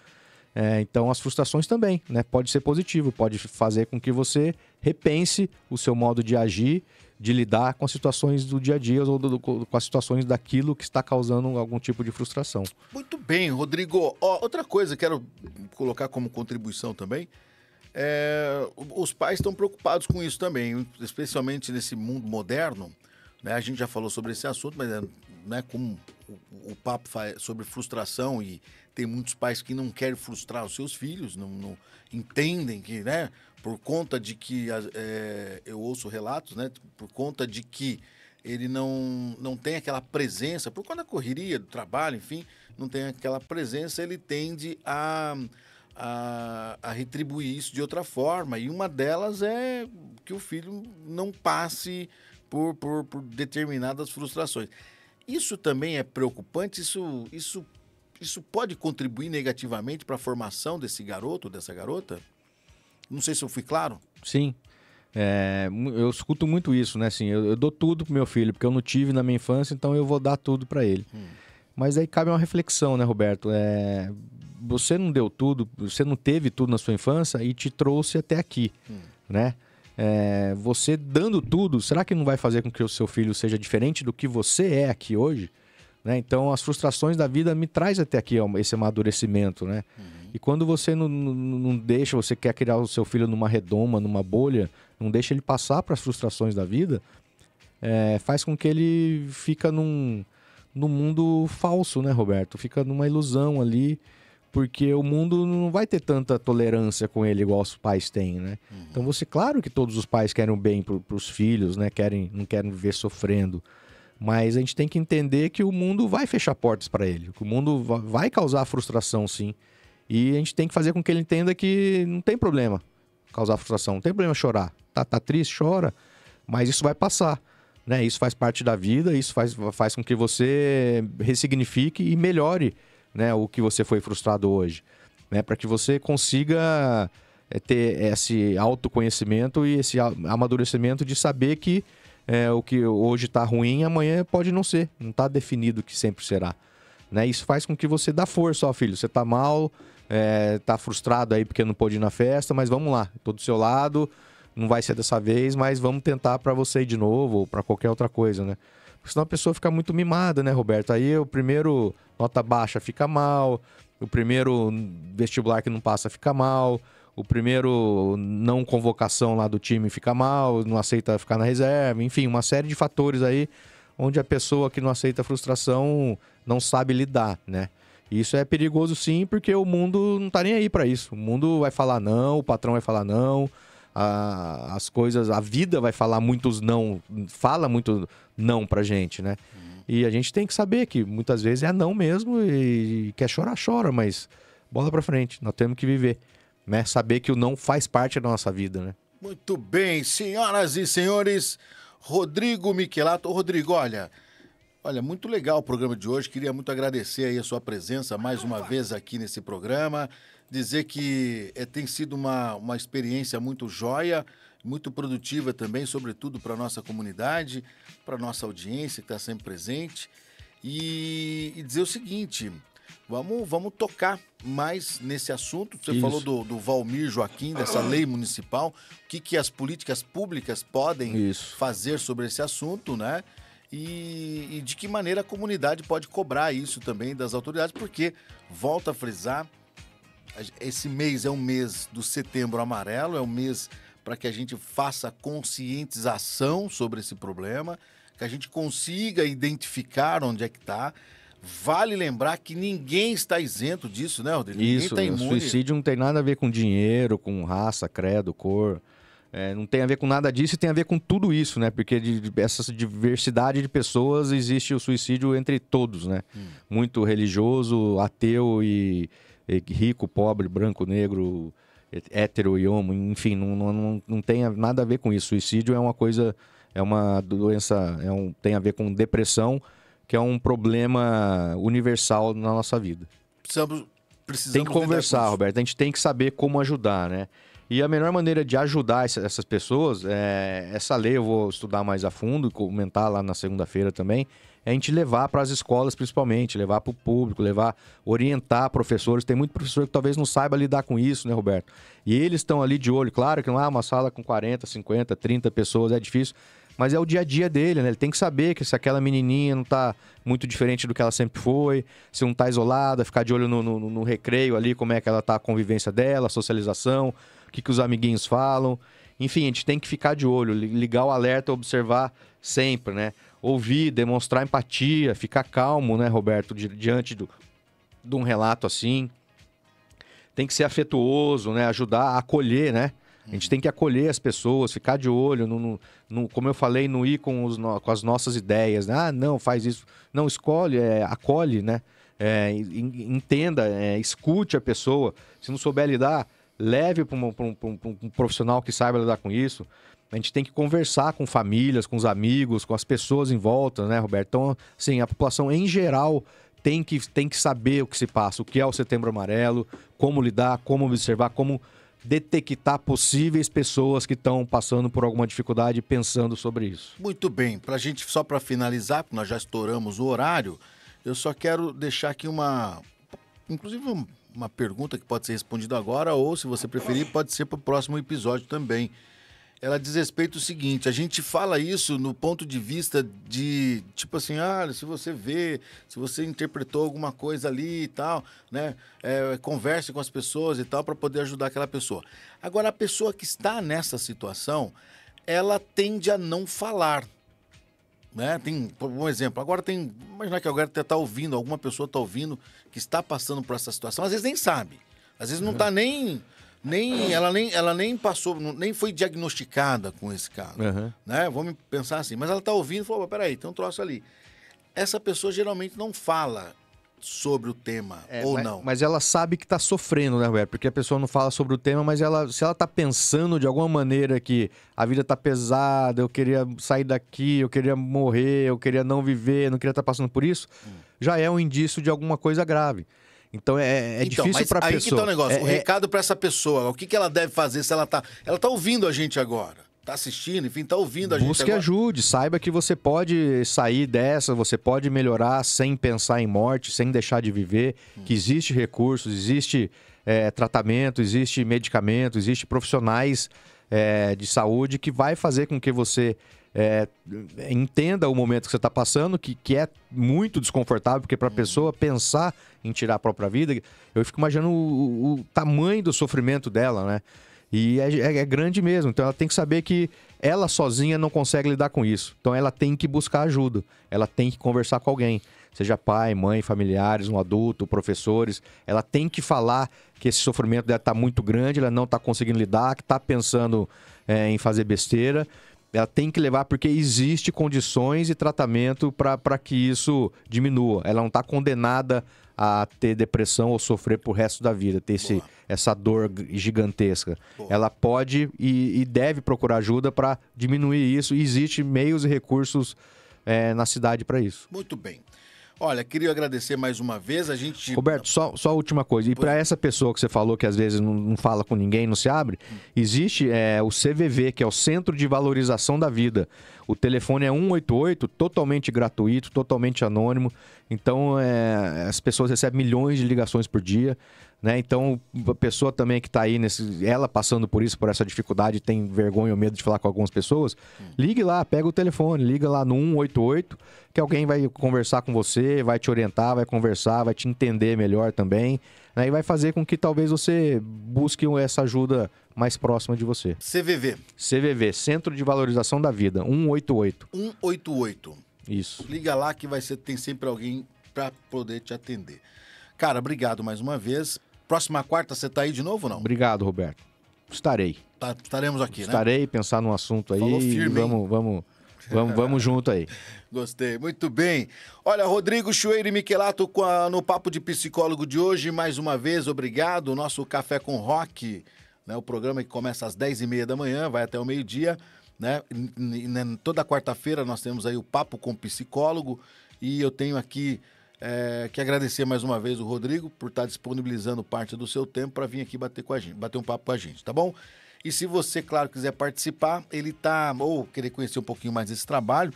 B: Então, as frustrações também, né? Pode ser positivo, pode fazer com que você repense o seu modo de agir, de lidar com as situações do dia a dia ou com as situações daquilo que está causando algum tipo de frustração.
A: Muito bem, Rodrigo. Outra coisa que quero colocar como contribuição também, os pais estão preocupados com isso também, especialmente nesse mundo moderno, né? A gente já falou sobre esse assunto, mas né, como o papo sobre frustração e tem muitos pais que não querem frustrar os seus filhos, não entendem que, né, por conta de que, eu ouço relatos, né, por conta de que ele não tem aquela presença, por conta da correria, do trabalho, enfim, não tem aquela presença, ele tende a retribuir isso de outra forma. E uma delas é que o filho não passe por determinadas frustrações. Isso também é preocupante? Isso pode contribuir negativamente para a formação desse garoto, dessa garota? Não sei se eu fui claro.
B: Sim. Eu escuto muito isso, né? Assim, eu dou tudo pro meu filho, porque eu não tive na minha infância, então eu vou dar tudo para ele. Mas aí cabe uma reflexão, né, Roberto? Você não deu tudo, você não teve tudo na sua infância e te trouxe até aqui, né? Você dando tudo, será que não vai fazer com que o seu filho seja diferente do que você é aqui hoje? Né? Então, as frustrações da vida me traz até aqui esse amadurecimento, né? E quando você não deixa, você quer criar o seu filho numa redoma, numa bolha, não deixa ele passar para as frustrações da vida, faz com que ele fica num mundo falso, né, Roberto? Fica numa ilusão ali, porque o mundo não vai ter tanta tolerância com ele igual os pais têm, né? Então, claro que todos os pais querem o bem para os filhos, né? Não querem ver sofrendo. Mas a gente tem que entender que o mundo vai fechar portas para ele, que o mundo vai causar frustração, sim. E a gente tem que fazer com que ele entenda que não tem problema causar frustração, não tem problema chorar. Tá triste, chora, mas isso vai passar, né? Isso faz parte da vida, isso faz com que você ressignifique e melhore, né, o que você foi frustrado hoje, né? Para que você consiga ter esse autoconhecimento e esse amadurecimento de saber que o que hoje está ruim, amanhã pode não ser. Não está definido que sempre será. Né? Isso faz com que você dê força ao filho. Você está mal, está frustrado aí porque não pôde ir na festa, mas vamos lá. Estou do seu lado, não vai ser dessa vez, mas vamos tentar para você ir de novo ou para qualquer outra coisa, né? Porque senão a pessoa fica muito mimada, né, Roberto? Aí o primeiro nota baixa fica mal, o primeiro vestibular que não passa fica mal, o primeiro não convocação lá do time fica mal, não aceita ficar na reserva, enfim, uma série de fatores aí onde a pessoa que não aceita a frustração não sabe lidar, né? E isso é perigoso sim, porque o mundo não tá nem aí para isso. O mundo vai falar não, o patrão vai falar não, as coisas, a vida vai falar muitos não, fala muito não pra gente, né? E a gente tem que saber que muitas vezes é não mesmo e quer chorar, chora, mas bola pra frente, nós temos que viver. Né? Saber que o não faz parte da nossa vida, né?
A: Muito bem, senhoras e senhores, Rodrigo Michelato. Rodrigo, olha, muito legal o programa de hoje, queria muito agradecer aí a sua presença mais uma vez aqui nesse programa, dizer que tem sido uma experiência muito joia, muito produtiva também, sobretudo para a nossa comunidade, para a nossa audiência que está sempre presente, e dizer o seguinte, Vamos tocar mais nesse assunto. Você falou do Valmir Joaquim, dessa lei municipal. O que as políticas públicas podem fazer sobre esse assunto, né? E de que maneira a comunidade pode cobrar isso também das autoridades, porque, volto a frisar, esse mês é um mês do Setembro Amarelo, é um mês para que a gente faça conscientização sobre esse problema, que a gente consiga identificar onde é que está. Vale lembrar que ninguém está isento disso, né, Rodrigo?
B: Isso,
A: ninguém está imune.
B: Suicídio não tem nada a ver com dinheiro, com raça, credo, cor. Não tem a ver com nada disso e tem a ver com tudo isso, né? Porque essa diversidade de pessoas, existe o suicídio entre todos, né? Muito religioso, ateu e rico, pobre, branco, negro, hétero e homo, enfim, não tem nada a ver com isso. Suicídio é uma coisa, é uma doença, tem a ver com depressão, que é um problema universal na nossa vida.
A: Precisamos
B: tem que conversar, Roberto. A gente tem que saber como ajudar, né? E a melhor maneira de ajudar essas pessoas, essa lei eu vou estudar mais a fundo, comentar lá na segunda-feira também, é a gente levar para as escolas principalmente, levar para o público, orientar professores. Tem muito professor que talvez não saiba lidar com isso, né, Roberto? E eles estão ali de olho. Claro que não é uma sala com 40, 50, 30 pessoas, é difícil. Mas é o dia a dia dele, né? Ele tem que saber que se aquela menininha não tá muito diferente do que ela sempre foi, se não tá isolada, ficar de olho no recreio ali, como é que ela tá, a convivência dela, a socialização, o que os amiguinhos falam. Enfim, a gente tem que ficar de olho, ligar o alerta, observar sempre, né? Ouvir, demonstrar empatia, ficar calmo, né, Roberto, diante de um relato assim. Tem que ser afetuoso, né? Ajudar a acolher, né? A gente tem que acolher as pessoas, ficar de olho, como eu falei, não ir com as nossas ideias, né? Ah, não, faz isso. Não, escolhe, acolhe, né? Entenda, escute a pessoa. Se não souber lidar, leve para um profissional que saiba lidar com isso. A gente tem que conversar com famílias, com os amigos, com as pessoas em volta, né, Roberto? Então, assim, a população em geral tem que saber o que se passa, o que é o Setembro Amarelo, como lidar, como observar, como detectar possíveis pessoas que estão passando por alguma dificuldade pensando sobre isso.
A: Muito bem. Só para finalizar, porque nós já estouramos o horário, eu só quero deixar aqui inclusive uma pergunta que pode ser respondida agora, ou, se você preferir, pode ser para o próximo episódio também. Ela diz respeito ao seguinte: a gente fala isso no ponto de vista de, tipo assim, se você interpretou alguma coisa ali e tal, né? Converse com as pessoas e tal para poder ajudar aquela pessoa. Agora, a pessoa que está nessa situação, ela tende a não falar, né? Tem, por um exemplo, imaginar que agora está ouvindo, alguma pessoa está ouvindo que está passando por essa situação, às vezes nem sabe, às vezes não está ela nem passou, nem foi diagnosticada com esse caso, né? Vamos pensar assim, mas ela está ouvindo e falou, peraí, tem um troço ali. Essa pessoa geralmente não fala sobre o tema, não.
B: Mas ela sabe que está sofrendo, né, Roberto? Porque a pessoa não fala sobre o tema, mas se ela está pensando de alguma maneira que a vida está pesada, eu queria sair daqui, eu queria morrer, eu queria não viver, não queria estar passando por isso, já é um indício de alguma coisa grave. Então difícil para a pessoa. Aí que tá o negócio,
A: o recado para essa pessoa, o que ela deve fazer se ela tá ouvindo a gente agora, tá assistindo, enfim, tá ouvindo a gente agora.
B: Busque ajude, saiba que você pode sair dessa, você pode melhorar sem pensar em morte, sem deixar de viver, que existe recursos, existe tratamento, existe medicamento, existe profissionais de saúde que vai fazer com que você entenda o momento que você está passando, que é muito desconfortável, porque para a pessoa pensar em tirar a própria vida, eu fico imaginando o tamanho do sofrimento dela, né? E é grande mesmo, então ela tem que saber que ela sozinha não consegue lidar com isso. Então ela tem que buscar ajuda, ela tem que conversar com alguém, seja pai, mãe, familiares, um adulto, professores. Ela tem que falar que esse sofrimento dela está muito grande, ela não está conseguindo lidar, que está pensando em fazer besteira. Ela tem que levar, porque existe condições e tratamento para que isso diminua. Ela não está condenada a ter depressão ou sofrer pro resto da vida, ter essa dor gigantesca. Boa. Ela pode e deve procurar ajuda para diminuir isso. E existem meios e recursos na cidade para isso.
A: Muito bem. Olha, queria agradecer mais uma vez,
B: Roberto, só a última coisa. E para essa pessoa que você falou que às vezes não fala com ninguém, não se abre, existe o CVV, que é o Centro de Valorização da Vida. O telefone é 188, totalmente gratuito, totalmente anônimo. Então, as pessoas recebem milhões de ligações por dia, né? Então, a pessoa também que está aí, ela passando por isso, por essa dificuldade, tem vergonha ou medo de falar com algumas pessoas, ligue lá, pega o telefone, liga lá no 188, que alguém vai conversar com você, vai te orientar, vai conversar, vai te entender melhor também, né? E vai fazer com que talvez você busque essa ajuda mais próxima de você. CVV, Centro de Valorização da Vida, 188.
A: 188.
B: Isso.
A: Liga lá que tem sempre alguém para poder te atender. Cara, obrigado mais uma vez. Próxima quarta, você tá aí de novo ou não?
B: Obrigado, Roberto. Estarei.
A: Estaremos aqui, né?
B: Estarei, pensar num assunto aí.
A: Falou firme,
B: vamos junto aí.
A: Gostei, muito bem. Olha, Rodrigo Chueiro e Michelato no Papo de Psicólogo de hoje, mais uma vez, obrigado. O nosso Café com Rock, né? O programa que começa às 10h30 da manhã, vai até o meio-dia, né? Toda quarta-feira nós temos aí o Papo com Psicólogo e eu tenho aqui que agradecer mais uma vez o Rodrigo por estar disponibilizando parte do seu tempo para vir aqui bater um papo com a gente, tá bom? E se você, claro, quiser participar, ou querer conhecer um pouquinho mais desse trabalho,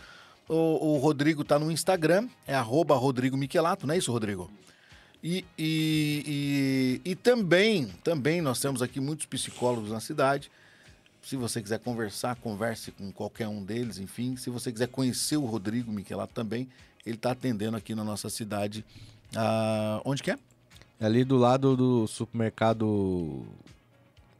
A: o Rodrigo tá no Instagram, é @Rodrigo Michelato, não é isso, Rodrigo? E também nós temos aqui muitos psicólogos na cidade. Se você quiser conversar, converse com qualquer um deles, enfim. Se você quiser conhecer o Rodrigo Michelato também, ele está atendendo aqui na nossa cidade. Onde que é?
B: É ali do lado do supermercado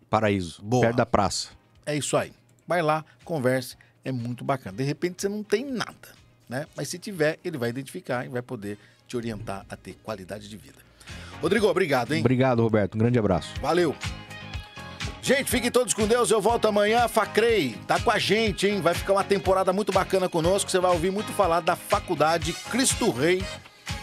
B: Paraíso, perto da praça.
A: É isso aí. Vai lá, converse, é muito bacana. De repente você não tem nada, né? Mas se tiver, ele vai identificar e vai poder te orientar a ter qualidade de vida. Rodrigo, obrigado, hein?
B: Obrigado, Roberto. Um grande abraço.
A: Valeu. Gente, fiquem todos com Deus. Eu volto amanhã. Facrei tá com a gente, hein? Vai ficar uma temporada muito bacana conosco. Você vai ouvir muito falar da Faculdade Cristo Rei.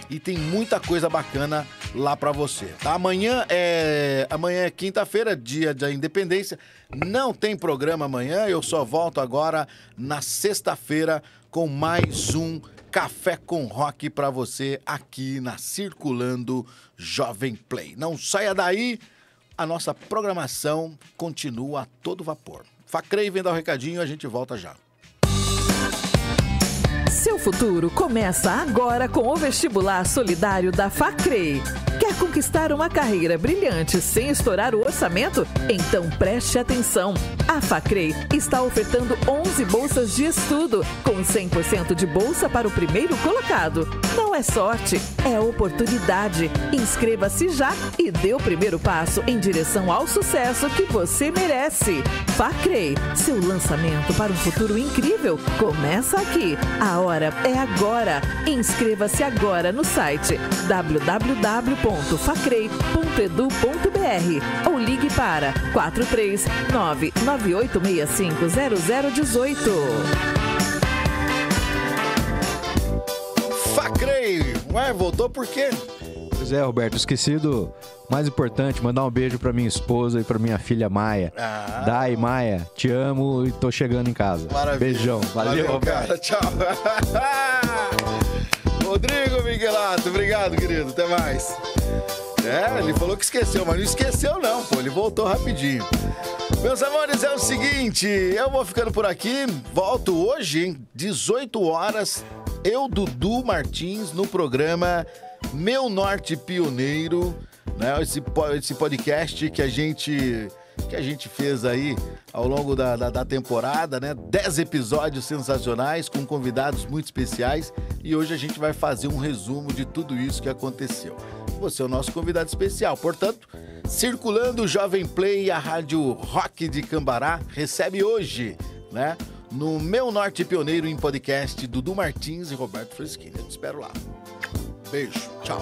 A: E tem muita coisa bacana lá pra você, tá? Amanhã é quinta-feira, dia da Independência. Não tem programa amanhã. Eu só volto agora na sexta-feira com mais um Café com Rock pra você aqui na Circulando Jovem Play. Não saia daí. A nossa programação continua a todo vapor. Facrei, vem dar o recadinho, a gente volta já.
I: Seu futuro começa agora com o vestibular solidário da Facrei. Quer conquistar uma carreira brilhante sem estourar o orçamento? Então preste atenção. A Facrei está ofertando 11 bolsas de estudo, com 100% de bolsa para o primeiro colocado. Não é sorte, é oportunidade. Inscreva-se já e dê o primeiro passo em direção ao sucesso que você merece. Facrei, seu lançamento para um futuro incrível começa aqui. A hora é agora. Inscreva-se agora no site www.facrei.edu.br ou ligue para 439-9865-0018.
A: Facrei! Ué, voltou por quê?
B: Pois é, Roberto, esqueci do mais importante, mandar um beijo pra minha esposa e pra minha filha Maia. Dai, Maia, te amo e tô chegando em casa.
A: Maravilha.
B: Beijão. Valeu, Roberto.
A: Cara. Tchau. Rodrigo Michelato, obrigado, querido. Até mais. Ele falou que esqueceu, mas não esqueceu não, pô. Ele voltou rapidinho. Meus amores, é o seguinte, eu vou ficando por aqui. Volto hoje, hein? 18 horas, eu, Dudu Martins, no programa Meu Norte Pioneiro, né? Esse podcast que a gente fez aí ao longo da temporada, né? 10 episódios sensacionais com convidados muito especiais e hoje a gente vai fazer um resumo de tudo isso que aconteceu. Você é o nosso convidado especial, portanto, Circulando Jovem Play, a Rádio Rock de Cambará, recebe hoje, né? No Meu Norte Pioneiro em podcast, Dudu Martins e Roberto Freschini. Eu te espero lá. Beijo, tchau.